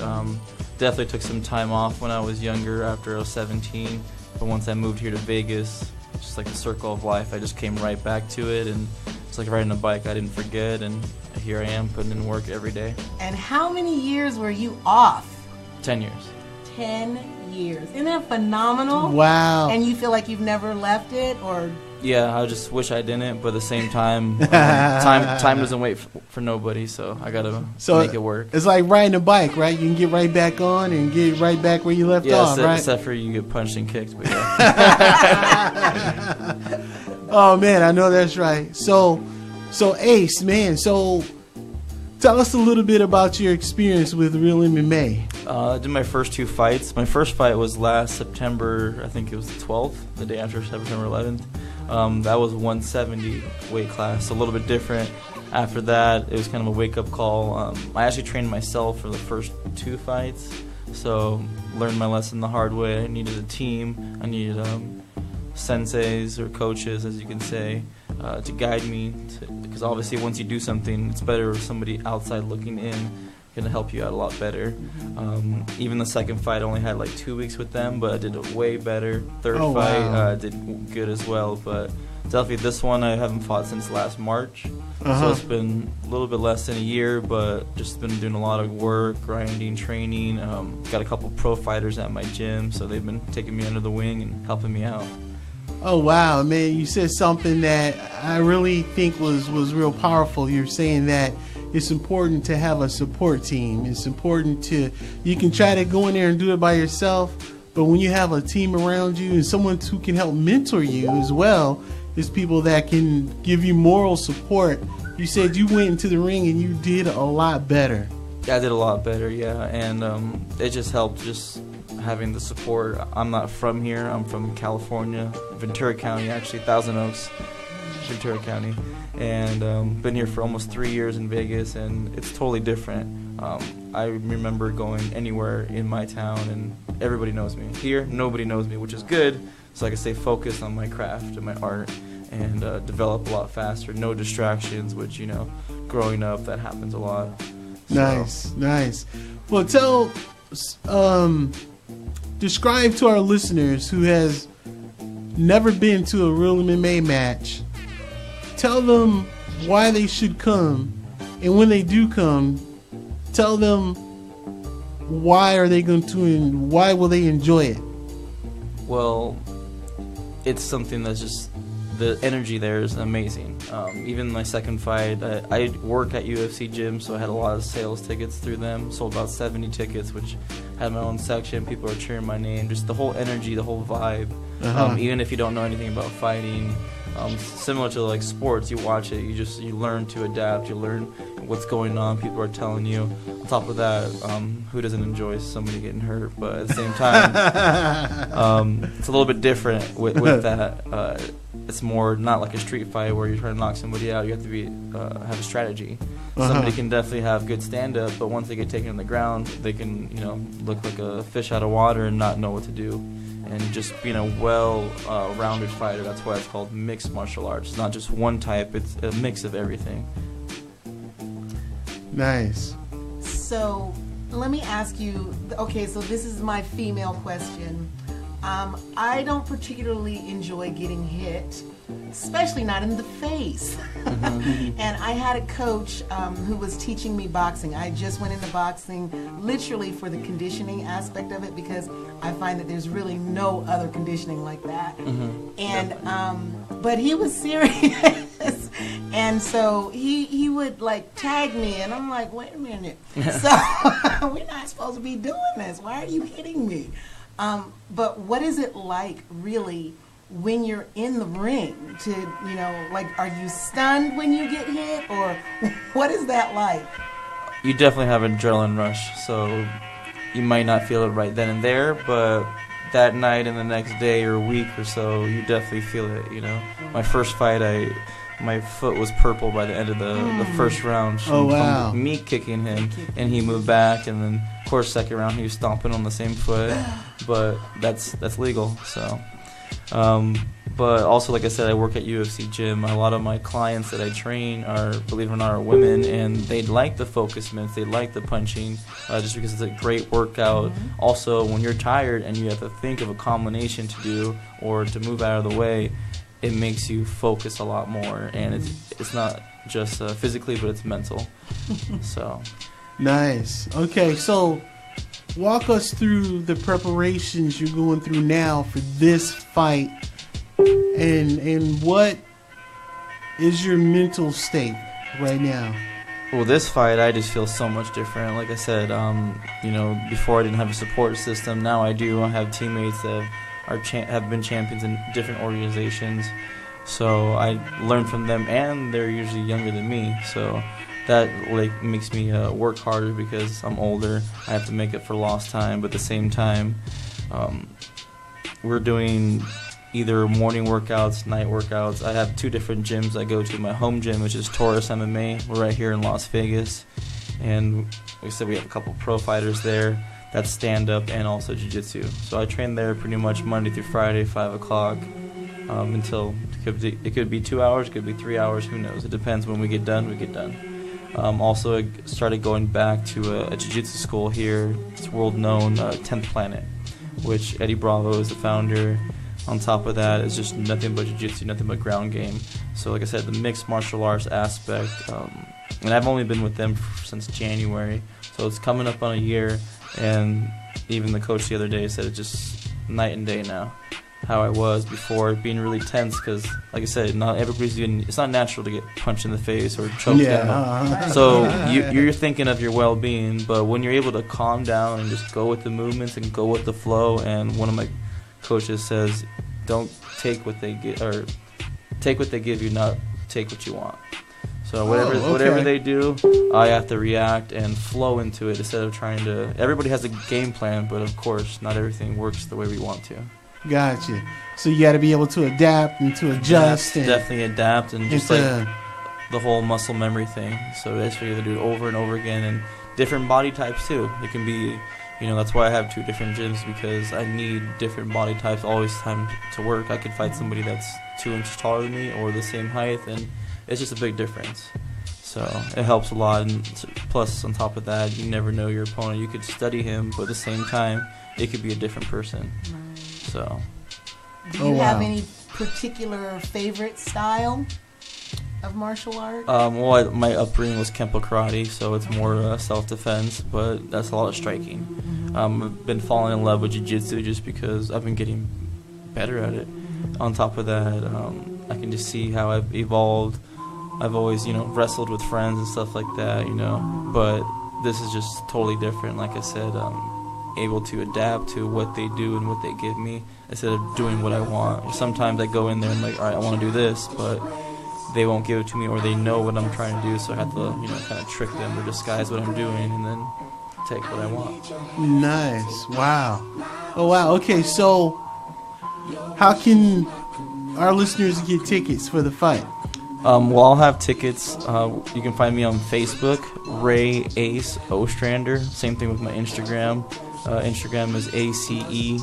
Definitely took some time off when I was younger after I was 17. But once I moved here to Vegas, just like the circle of life, I just came right back to it. And it's like riding a bike, I didn't forget. And here I am putting in work every day. And how many years were you off? 10 years. 10 years. Isn't that phenomenal? Wow. And you feel like you've never left it, or? Yeah, I just wish I didn't, but at the same time, time doesn't wait for nobody, so I gotta make it work. It's like riding a bike, right? You can get right back on and get right back where you left off, right? Except for you get punched and kicked. But yeah. Oh man, I know that's right. So Ace, man, so tell us a little bit about your experience with Real MMA. I did my first 2 fights. My first fight was last September, I think it was the 12th, the day after September 11th. That was 170 weight class, a little bit different. After that, it was kind of a wake-up call. I actually trained myself for the first 2 fights, so learned my lesson the hard way. I needed a team. I needed senseis or coaches, as you can say, to guide me, because obviously once you do something, it's better with somebody outside looking in, going to help you out a lot better. Even the second fight, I only had like 2 weeks with them, but I did it way better. Third fight, did good as well, but definitely this one I haven't fought since last March, so it's been a little bit less than a year, but just been doing a lot of work, grinding, training. Got a couple pro fighters at my gym, so they've been taking me under the wing and helping me out. Oh wow, man, you said something that I really think was real powerful. You're saying that it's important to have a support team. It's important to, you can try to go in there and do it by yourself, but when you have a team around you and someone who can help mentor you as well, it's people that can give you moral support. You said you went into the ring and you did a lot better. Yeah, I did a lot better, yeah, and it just helped just having the support. I'm not from here. I'm from California, Ventura County, actually, Thousand Oaks, Ventura County, and been here for almost 3 years in Vegas, and it's totally different. I remember going anywhere in my town, and everybody knows me. Here, nobody knows me, which is good, so I can stay focused on my craft and my art and develop a lot faster. No distractions, which, you know, growing up, that happens a lot. Nice, nice. Well, describe to our listeners who has never been to a real MMA match, tell them why they should come, and when they do come, tell them why are they going to, and why will they enjoy it? Well, it's something that's just, the energy there is amazing. Even my second fight, I work at UFC Gym, so I had a lot of sales tickets through them. Sold about 70 tickets, which had my own section. People are cheering my name. Just the whole energy, the whole vibe. Even if you don't know anything about fighting, similar to like sports, you watch it, you learn to adapt. You learn what's going on. People are telling you. On top of that, who doesn't enjoy somebody getting hurt? But at the same time, it's a little bit different with that. It's more not like a street fight where you're trying to knock somebody out. You have to be have a strategy. Somebody can definitely have good stand-up, but once they get taken on the ground, they can, you know, look like a fish out of water and not know what to do. And just being a well-rounded fighter, that's why it's called mixed martial arts. It's not just one type; it's a mix of everything. Nice. So let me ask you. Okay, so this is my female question. I don't particularly enjoy getting hit, especially not in the face. And I had a coach who was teaching me boxing. I just went into boxing literally for the conditioning aspect of it, because I find that there's really no other conditioning like that. And but he was serious. And so he would like tag me, and I'm like, wait a minute. So we're not supposed to be doing this. Why are you hitting me? But what is it like really when you're in the ring to, you know, like, are you stunned when you get hit, or what is that like? You definitely have an adrenaline rush, so you might not feel it right then and there, but that night and the next day or week or so, you definitely feel it, you know. My first fight, my foot was purple by the end of the first round from me kicking him, and he moved back, and then of course second round he was stomping on the same foot, but that's legal. So but also, like I said, I work at UFC Gym. A lot of my clients that I train are, believe it or not, are women, and they like the focus mints, they like the punching, just because it's a great workout. Also, when you're tired and you have to think of a combination to do or to move out of the way, it makes you focus a lot more, and it's not just physically, but it's mental. So nice. Okay, so walk us through the preparations you're going through now for this fight, and what is your mental state right now? Well, this fight, I just feel so much different. Like I said, you know, before I didn't have a support system. Now I do. I have teammates that have been champions in different organizations, so I learn from them, and they're usually younger than me, so that like makes me work harder because I'm older. I have to make up for lost time, but at the same time, we're doing either morning workouts, night workouts. I have two different gyms I go to. My home gym, which is Taurus MMA. We're right here in Las Vegas, and like I said, we have a couple pro fighters there. That's stand-up and also jiu-jitsu. So I train there pretty much Monday through Friday, 5 o'clock, until it could be 2 hours, it could be 3 hours, who knows. It depends. When we get done, we get done. Also, I started going back to a jiu-jitsu school here. It's world-known, 10th Planet, which Eddie Bravo is the founder. On top of that, it's just nothing but jiu-jitsu, nothing but ground game. So like I said, the mixed martial arts aspect, and I've only been with them since January, so it's coming up on a year. And even the coach the other day said it's just night and day now. how I was before, being really tense because, like I said, not everybody's doing. It's not natural to get punched in the face or choked out. So you're thinking of your well-being, but when you're able to calm down and just go with the movements and go with the flow, and one of my coaches says, "Don't take what they get, or take what they give you, not take what you want." So whatever they do, I have to react and flow into it instead of trying to. Everybody has a game plan, but of course, not everything works the way we want to. Gotcha. So you got to be able to adapt and to adjust. Definitely adapt, and just like the whole muscle memory thing. So basically, you have to do it over and over again, and different body types too. It can be, that's why I have 2 different gyms, because I need different body types always time to work. I could fight somebody that's 2 inches taller than me or the same height, and it's just a big difference. So it helps a lot, and plus on top of that, you never know your opponent. You could study him, but at the same time, it could be a different person. Right. So. Do you have any particular favorite style of martial art? Well, my upbringing was Kempo Karate, so it's more self-defense, but that's a lot of striking. I've been falling in love with Jiu-Jitsu just because I've been getting better at it. On top of that, I can just see how I've evolved. I've always, wrestled with friends and stuff like that, but this is just totally different. Like I said, able to adapt to what they do and what they give me instead of doing what I want. Sometimes I go in there and all right, I want to do this, but they won't give it to me, or they know what I'm trying to do, so I have to, kind of trick them or disguise what I'm doing and then take what I want. Nice. Wow. Oh, wow. Okay, so how can our listeners get tickets for the fight? Well, I'll have tickets. You can find me on Facebook, Ray Ace Ostrander. Same thing with my Instagram. Instagram is ACENBASS,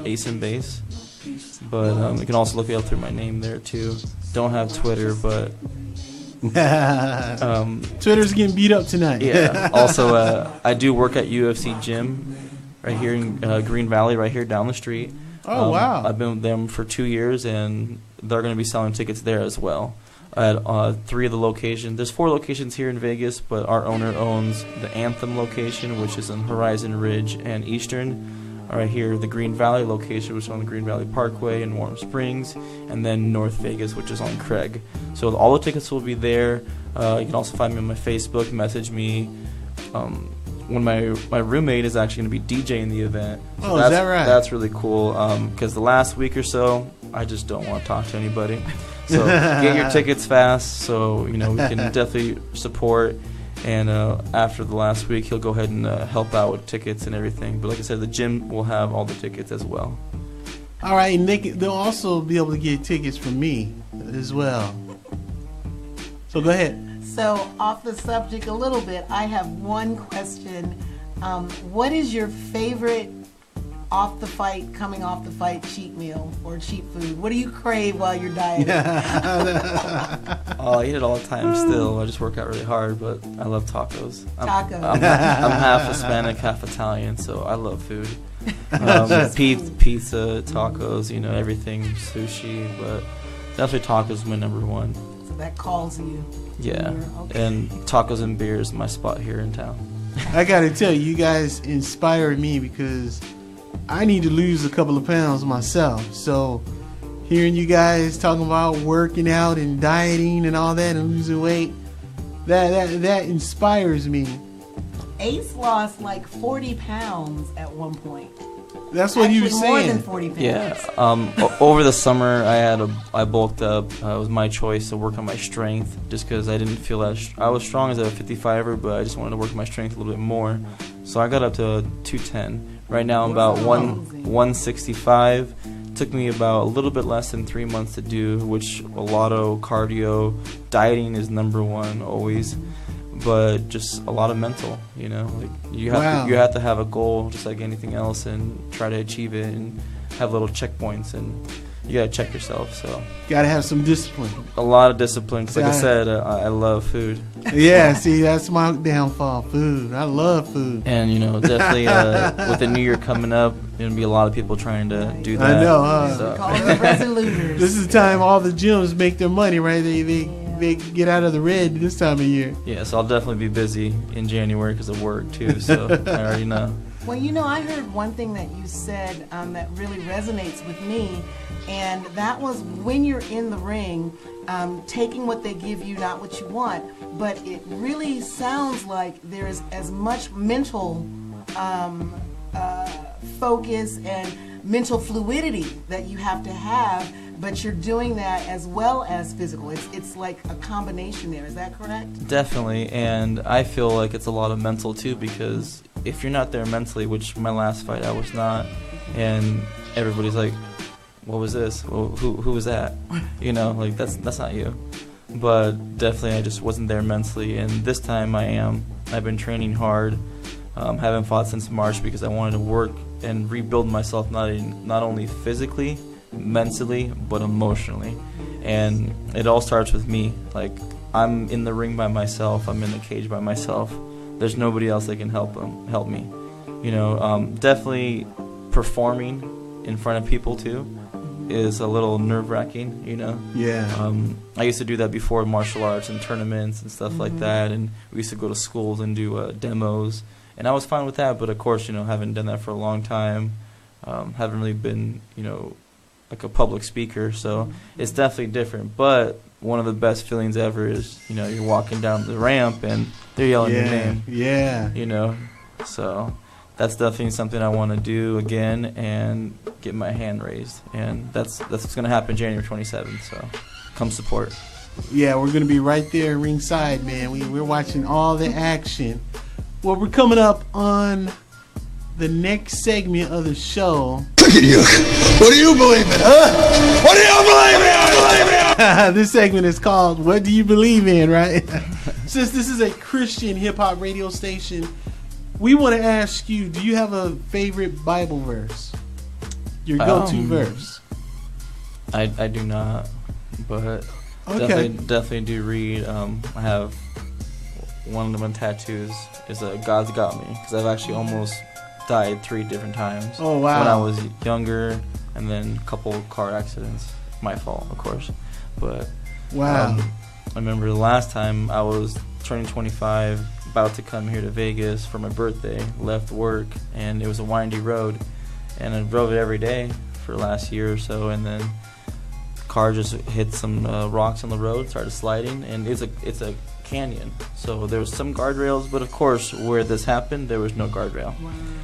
Ace and Base. But you can also look me up through my name there too. Don't have Twitter, but Twitter's getting beat up tonight. Yeah. Also, I do work at UFC Gym right here in Green Valley, right here down the street. Oh, wow. I've been with them for 2 years, and they're going to be selling tickets there as well. At 3 of the locations. There's 4 locations here in Vegas, but our owner owns the Anthem location, which is on Horizon Ridge and Eastern. Right here, the Green Valley location, which is on the Green Valley Parkway in Warm Springs, and then North Vegas, which is on Craig. So all the tickets will be there. You can also find me on my Facebook, message me. When my roommate is actually going to be DJing the event. So is that right? That's really cool, because the last week or so, I just don't want to talk to anybody. So get your tickets fast so, we can definitely support. And after the last week, he'll go ahead and help out with tickets and everything. But like I said, the gym will have all the tickets as well. All right, and they'll also be able to get tickets from me as well. So go ahead. So off the subject a little bit, I have one question. What is your favorite coming off the fight cheat meal or cheat food? What do you crave while you're dieting? I eat it all the time still. I just work out really hard, but I love tacos. Tacos. I'm half Hispanic, half Italian, so I love food. Pizza, tacos, everything, sushi, but definitely tacos is my number one. So that calls you. Yeah, okay. And tacos and beer is my spot here in town. I gotta tell you, you guys inspire me because I need to lose a couple of pounds myself. So hearing you guys talking about working out and dieting and all that and losing weight, that inspires me. Ace lost like 40 pounds at one point. That's what he was saying. More than 40 pounds. Yeah. Over the summer, I bulked up. It was my choice to work on my strength, just because I didn't feel that. I was strong as a 55er, but I just wanted to work my strength a little bit more. So I got up to 210. Right now, I'm about 165. Took me about a little bit less than 3 months to do, which a lot of cardio, dieting is number one always. But just a lot of mental, like you have to have a goal just like anything else and try to achieve it and have little checkpoints, and you gotta check yourself. So gotta have some discipline. A lot of discipline, 'cause like I said, I love food. Yeah, see, that's my downfall. Food, I love food. And definitely with the new year coming up, there's gonna be a lot of people trying to do that. I know. Call them resoluters. This is the time all the gyms make their money, right? They get out of the red this time of year. Yeah, so I'll definitely be busy in January because of work too. So I already know. Well, you know, I heard one thing that you said that really resonates with me, and that was when you're in the ring, taking what they give you, not what you want. But it really sounds like there's as much mental focus and mental fluidity that you have to have, but you're doing that as well as physical. It's like a combination there. Is that correct? Definitely, and I feel like it's a lot of mental too, because if you're not there mentally, which my last fight I was not, and everybody's like, what was this? Well, who was that? You know, like that's not you. But definitely I just wasn't there mentally, and this time I am. I've been training hard. Haven't fought since March because I wanted to work and rebuild myself not only physically, mentally, but emotionally. And it all starts with me. Like, I'm in the ring by myself. I'm in the cage by myself. There's nobody else that can help me. You know, definitely performing in front of people too is a little nerve-wracking, you know. Yeah. I used to do that before martial arts and tournaments and stuff like that, and we used to go to schools and do demos, and I was fine with that. But of course, you know, haven't done that for a long time. Haven't really been, you know, like a public speaker, so it's definitely different. But one of the best feelings ever is, you know, you're walking down the ramp and they're yelling your name. Yeah. You know, so that's definitely something I want to do again and get my hand raised, and that's what's going to happen January 27th. So come support. Yeah, we're going to be right there ringside, man. We're watching all the action. Well, we're coming up on the next segment of the show. Look at you. What do you believe in, huh? What do you believe in? This segment is called What Do You Believe In, right? Since this is a Christian hip-hop radio station, we want to ask you, do you have a favorite Bible verse? Your go-to verse? I do not, but definitely do read. I have one of my tattoos is God's Got Me, because I've actually almost died 3 different times. Oh, wow. When I was younger, and then a couple car accidents. My fault, of course. But wow. I remember the last time I was turning 25, about to come here to Vegas for my birthday, left work, and it was a windy road, and I drove it every day for the last year or so, and then car just hit some rocks on the road, started sliding, and it's a canyon, so there was some guardrails, but of course where this happened there was no guardrail.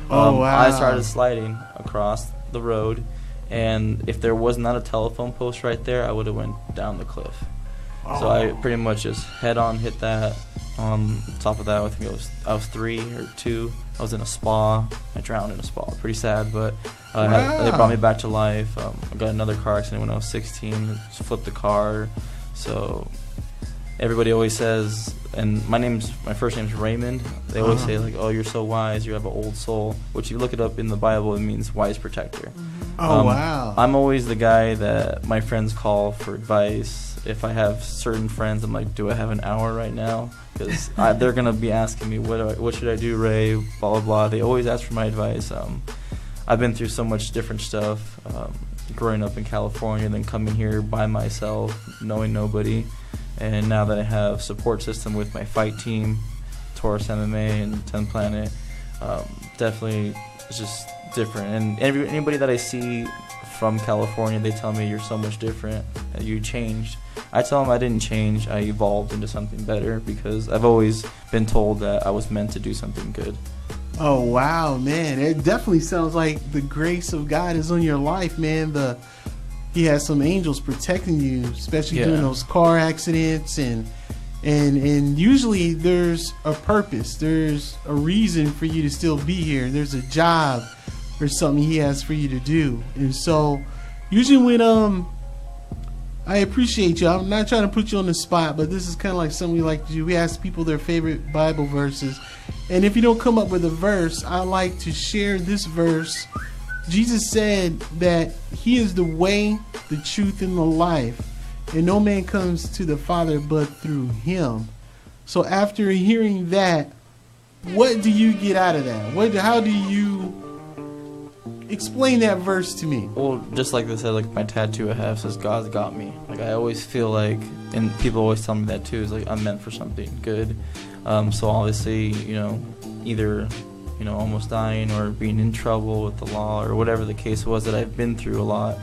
Wow. Wow. I started sliding across the road, and if there was not a telephone post right there, I would have went down the cliff. So I pretty much just head on hit that. On top of that, I think I was 3 or 2. I was in a spa. I drowned in a spa. Pretty sad, but they brought me back to life. I got another car accident when I was 16. Just flipped the car. So everybody always says, and my first name's Raymond. They always say like, "Oh, you're so wise. You have an old soul." Which, you look it up in the Bible, it means wise protector. Oh, wow. I'm always the guy that my friends call for advice. If I have certain friends, I'm like, do I have an hour right now? Because they're going to be asking me, what should I do, Ray, blah, blah, blah. They always ask for my advice. I've been through so much different stuff, growing up in California, then coming here by myself, knowing nobody. And now that I have support system with my fight team, Taurus MMA and 10 Planet, definitely it's just different. And anybody that I see from California, they tell me you're so much different, you changed. I tell them I didn't change, I evolved into something better, because I've always been told that I was meant to do something good. Oh, wow, man. It definitely sounds like the grace of God is on your life, man. He has some angels protecting you, especially during those car accidents, and usually there's a purpose. There's a reason for you to still be here. There's a job or something he has for you to do. And so usually when I appreciate you, I'm not trying to put you on the spot, but this is kind of like something we like to do. We ask people their favorite Bible verses, and if you don't come up with a verse, I like to share this verse. Jesus said that he is the way, the truth, and the life, and no man comes to the Father but through him. So after hearing that, what do you get out of that? How do you explain that verse to me? Well, just like they said, like my tattoo I have says God's got me. Like I always feel like, and people always tell me that too, is like I'm meant for something good. So obviously, either almost dying or being in trouble with the law or whatever the case was that I've been through a lot,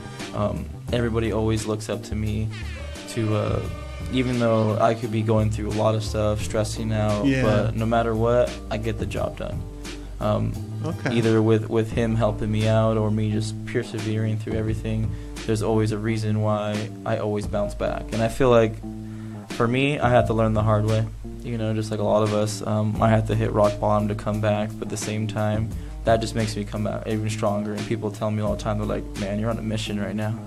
everybody always looks up to me to, even though I could be going through a lot of stuff, stressing out, but no matter what, I get the job done. Either with him helping me out or me just persevering through everything, there's always a reason why I always bounce back. And I feel like for me, I had to learn the hard way, just like a lot of us. I had to hit rock bottom to come back, but at the same time, that just makes me come back even stronger. And people tell me all the time, they're like, man, you're on a mission right now.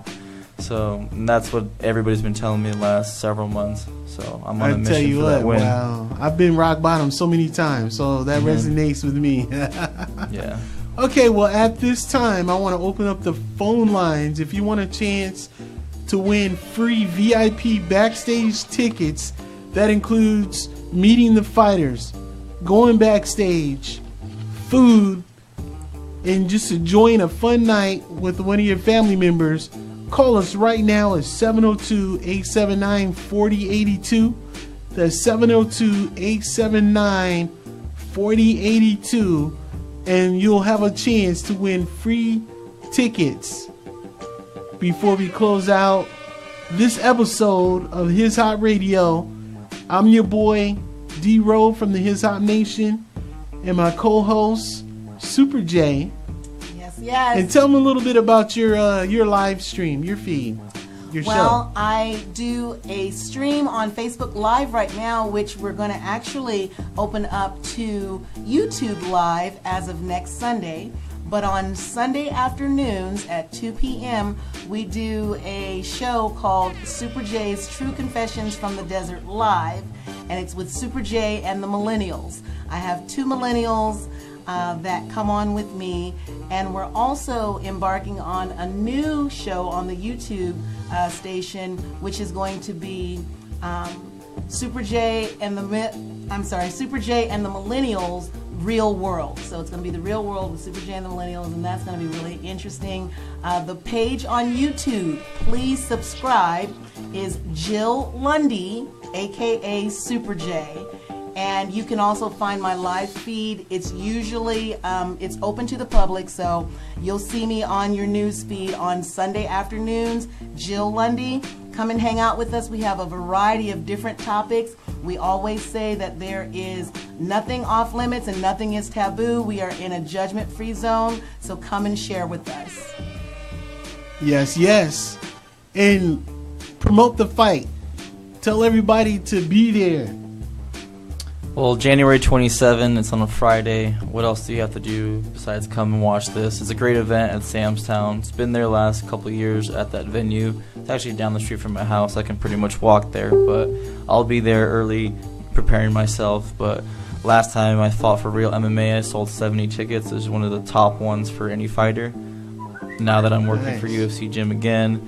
So that's what everybody's been telling me the last several months. So I'm on a mission for that win. Wow, I've been rock bottom so many times, so that resonates with me. Yeah. Okay, well, at this time, I want to open up the phone lines. If you want a chance to win free VIP backstage tickets, that includes meeting the fighters, going backstage, food, and just enjoying a fun night with one of your family members, call us right now at 702-879-4082. That's 702-879-4082. And you'll have a chance to win free tickets. Before we close out this episode of His Hop Radio, I'm your boy D-Row from the His Hop Nation, and my co-host Super J. Yes. And tell them a little bit about your live stream, your feed, your show. Well, I do a stream on Facebook Live right now, which we're going to actually open up to YouTube Live as of next Sunday. But on Sunday afternoons at 2 p.m., we do a show called Super J's True Confessions from the Desert Live, and it's with Super J and the Millennials. I have 2 millennials that come on with me, and we're also embarking on a new show on the YouTube station, which is going to be Super J and the Millennials Real World. So it's going to be the Real World with Super J and the Millennials, and that's going to be really interesting. The page on YouTube, please subscribe, is Jill Lundy, aka Super J. And you can also find my live feed. It's usually, it's open to the public, so you'll see me on your news feed on Sunday afternoons. Jill Lundy, come and hang out with us. We have a variety of different topics. We always say that there is nothing off limits and nothing is taboo. We are in a judgment-free zone, so come and share with us. Yes. And promote the fight. Tell everybody to be there. Well, January 27th, it's on a Friday. What else do you have to do besides come and watch this? It's a great event at Sam's Town. It's been there last couple of years at that venue. It's actually down the street from my house. I can pretty much walk there, but I'll be there early preparing myself. But last time I fought for Real MMA, I sold 70 tickets. It was one of the top ones for any fighter. Now that I'm working for UFC Gym again,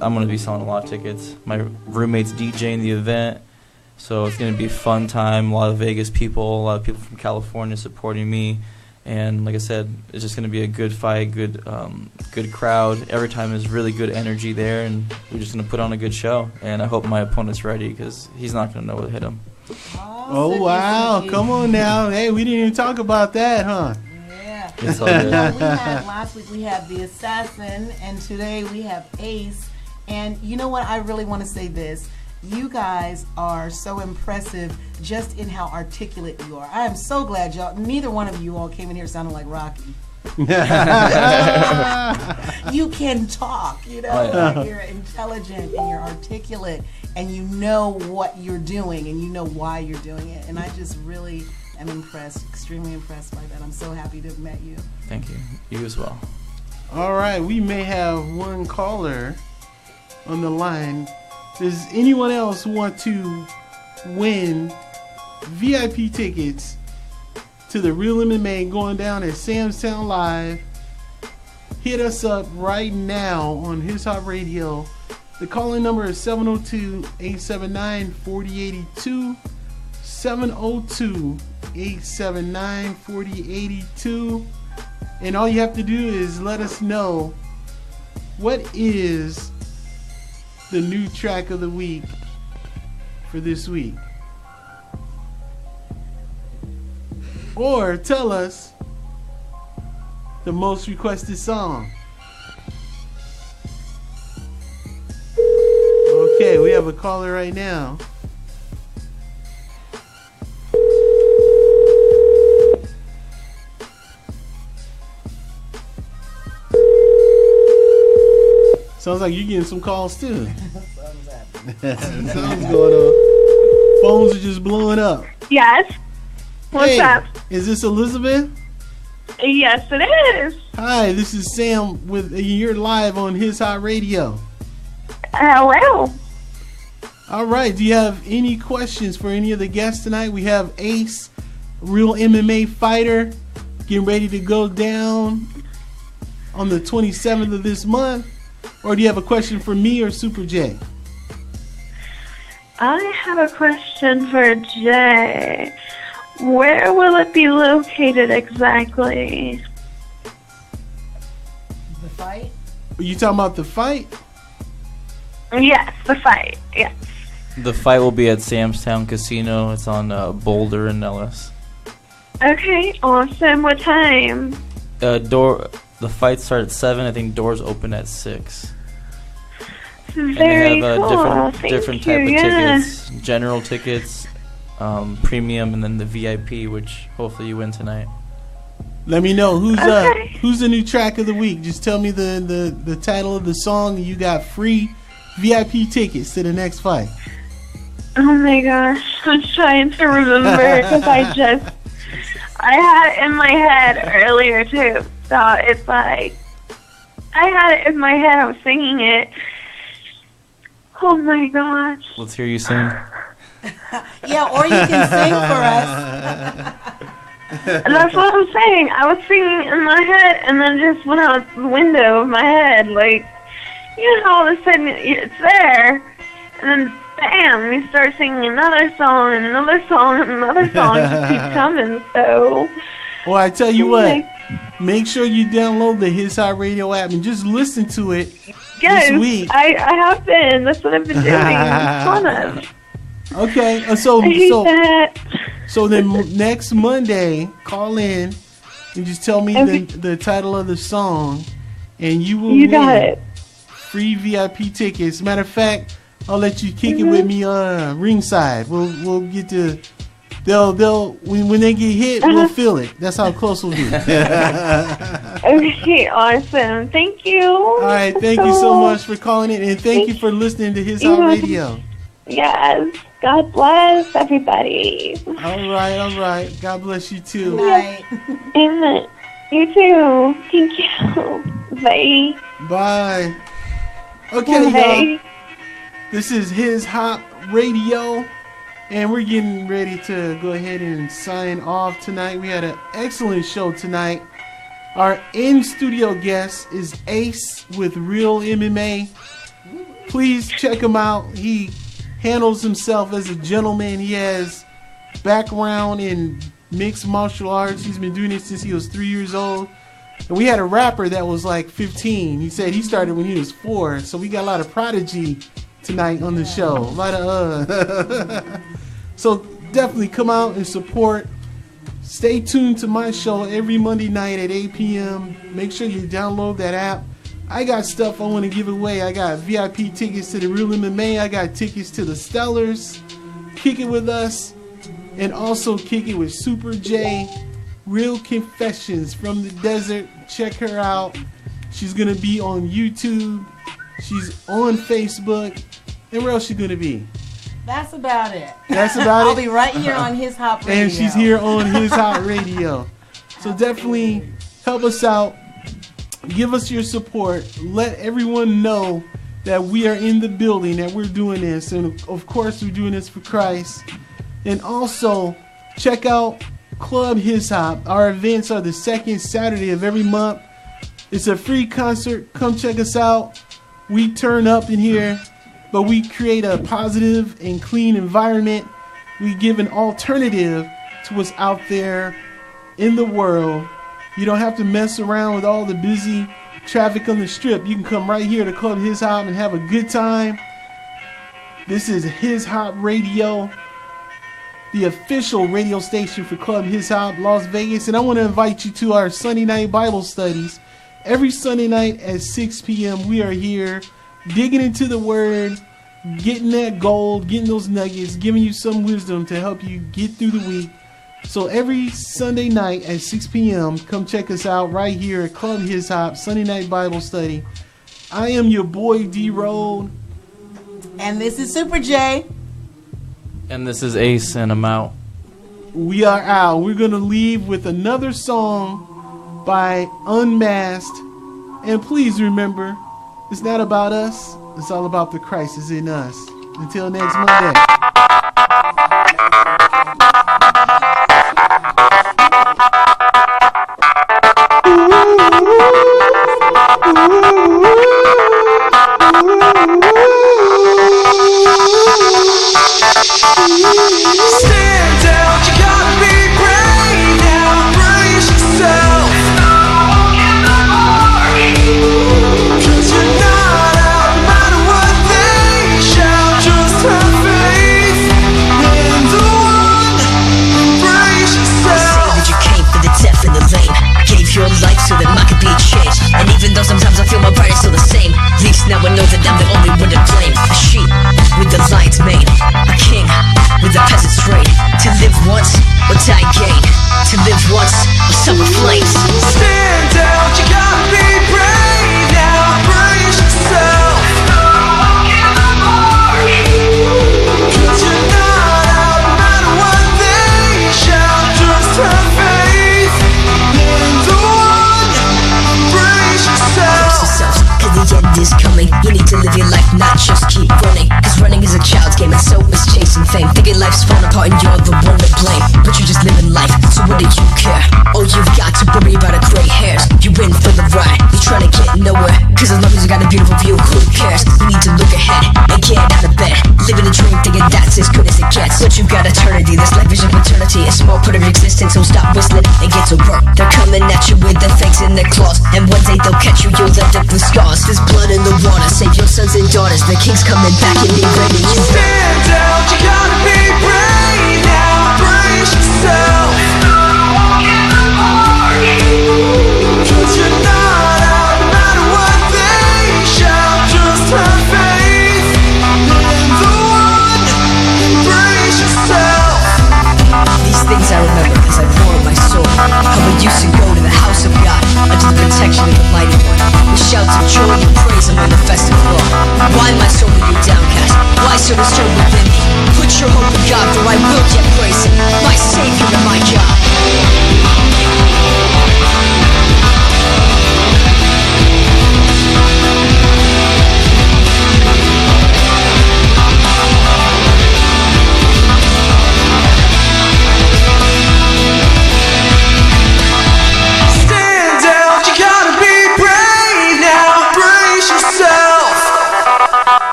I'm going to be selling a lot of tickets. My roommate's DJing the event. So it's going to be a fun time, a lot of Vegas people, a lot of people from California supporting me. And like I said, it's just going to be a good fight, good crowd. Every time there's really good energy there, and we're just going to put on a good show. And I hope my opponent's ready because he's not going to know what hit him. Oh, wow. Come on now. Hey, we didn't even talk about that, huh? Yeah. It's all good. Last week we had the Assassin, and today we have Ace. And you know what? I really want to say this. You guys are so impressive just in how articulate you are. I am so glad neither one of you all came in here sounding like Rocky. You can talk, like you're intelligent and you're articulate and you know what you're doing and you know why you're doing it. And I just really am impressed, extremely impressed by that. I'm so happy to have met you. Thank you. You as well. All right, we may have one caller on the line. Does anyone else want to win VIP tickets to the Real MMA going down at Sam's Town Live? Hit us up right now on His Hop Radio. The calling number is 702-879-4082. 702-879-4082. And all you have to do is let us know what is the new track of the week for this week. Or tell us the most requested song? Okay, we have a caller right now. Sounds like you're getting some calls too. Something's going on. Phones are just blowing up. Yes. What's up? Is this Elizabeth? Yes, it is. Hi, this is Sam with you're live on His Hot Radio. Hello. All right. Do you have any questions for any of the guests tonight? We have Ace, real MMA fighter, getting ready to go down on the 27th of this month. Or do you have a question for me or Super J? I have a question for Jay. Where will it be located exactly? The fight? Are you talking about the fight? Yes, the fight. Yes. The fight will be at Samstown Casino. It's on Boulder and Nellis. Okay, awesome. What time? The fight starts at 7. I think doors open at 6. Very and they have cool. different type of tickets, general tickets, premium, and then the VIP, which hopefully you win tonight. Let me know who's the new track of the week. Just tell me the title of the song, and you got free VIP tickets to the next fight. Oh my gosh, I'm trying to remember because I had it in my head earlier too. So it's like I had it in my head. I was singing it. Oh my gosh. Let's hear you sing. Yeah, or you can sing for us. That's what I'm saying. I was singing in my head and then just went out the window of my head. Like, you know, all of a sudden it's there. And then, bam, we start singing another song and another song and another song just keeps coming. So. Well, I tell you what. Make sure you download the His Hot Radio app and just listen to it this week. I have been. That's what I've been doing. Fun of. Okay, so then next Monday, call in and just tell me the title of the song, and you will win free VIP tickets. Matter of fact, I'll let you kick it with me ringside. We'll get to. They'll when they get hit, we'll feel it. That's how close we'll be. Okay, awesome. Thank you. All right, thank you so much for calling in, and thank you for listening to His Hot Radio. Yes. God bless everybody. All right. God bless you too. Good night. Amen. You too. Thank you. Bye. Bye. Okay, y'all. This is His Hot Radio. And we're getting ready to go ahead and sign off tonight. We had an excellent show tonight. Our in-studio guest is Ace with Real MMA. Please check him out. He handles himself as a gentleman. He has background in mixed martial arts. He's been doing it since he was 3 years old. And we had a rapper that was like 15. He said he started when he was 4. So we got a lot of prodigy tonight on the show. A lot of So definitely come out and support. Stay tuned to my show every Monday night at 8 p.m. Make sure you download that app. I got stuff I want to give away. I got VIP tickets to the Real MMA. I got tickets to the Stellars. Kick it with us. And also kick it with Super J. Real Confessions from the Desert. Check her out. She's going to be on YouTube. She's on Facebook. And where else she going to be? That's about it. That's about it? I'll be right here on His Hot Radio. And she's here on His Hot Radio. So definitely help us out. Give us your support. Let everyone know that we are in the building, that we're doing this. And of course, we're doing this for Christ. And also, check out Club His Hop. Our events are the second Saturday of every month. It's a free concert. Come check us out. We turn up in here, but we create a positive and clean environment. We give an alternative to what's out there in the world. You don't have to mess around with all the busy traffic on the strip. You can come right here to Club His Hop and have a good time. This is His Hop Radio. the official radio station for Club His Hop Las Vegas. And I want to invite you to our Sunday night Bible studies. Every Sunday night at 6 p.m. we are here digging into the Word, getting that gold, getting those nuggets, giving you some wisdom to help you get through the week. So every Sunday night at 6 p.m., come check us out right here at Club His Hop, Sunday Night Bible Study. I am your boy, D-Road. And this is Super J. And this is Ace, and I'm out. We are out. We're going to leave with another song by Unmasked. And please remember, it's not about us. It's all about the Christ is in us. Until next Monday. Stand down, you gotta be brave now. Brace yourself. Cause you're not out, no matter what they shout. Just have faith in the one. Brace yourself. Say that you came for the deaf and the lame. Gave your life so that mine could be changed. And even though sometimes I feel my body's still the same, at least now I know that I'm the only one to blame. A sheep with the lion's mane, a king with the peasant's trade. To live once or die again. To live once or suffer flames. Stand down, you gotta be brave now. Brace yourself. Cause you're not out, no matter what they shout. Just have faith in the one. Brace yourself. Brace yourselves, cause the end is coming. You need to live your life, not just keep running. Cause running is a child's game and so is chasing fame. Thinking life's falling apart and you're the one to blame. But you're just living life, so what do you care? All you've got to worry about are gray hairs. You're in for the ride, you're trying to get nowhere. Cause as long as you got a beautiful view, who cares? You need to look ahead and get out of bed. Living a dream, thinking that's as good as it gets. But you got eternity, this life vision of eternity. A small part of your existence, so stop whistling and get to work. They're coming at you with their fangs in their claws, and one day they'll catch you, you'll end up with scars. There's blood in the water, save your sons and daughters. The king's coming back and be ready. You stand down, you gotta be brave now. Brace yourself. Cause you're not out, no matter what they shout. Just have faith in the one. Embrace yourself. These things I remember as I pour out my soul. How we used to go to the house of God, under the protection of the mighty one. With shouts of joy and praise among the festive floor. Why my soul are you downcast? Why so disturbed within me? Put your hope in God, for I will yet praise Him, my Savior and my God.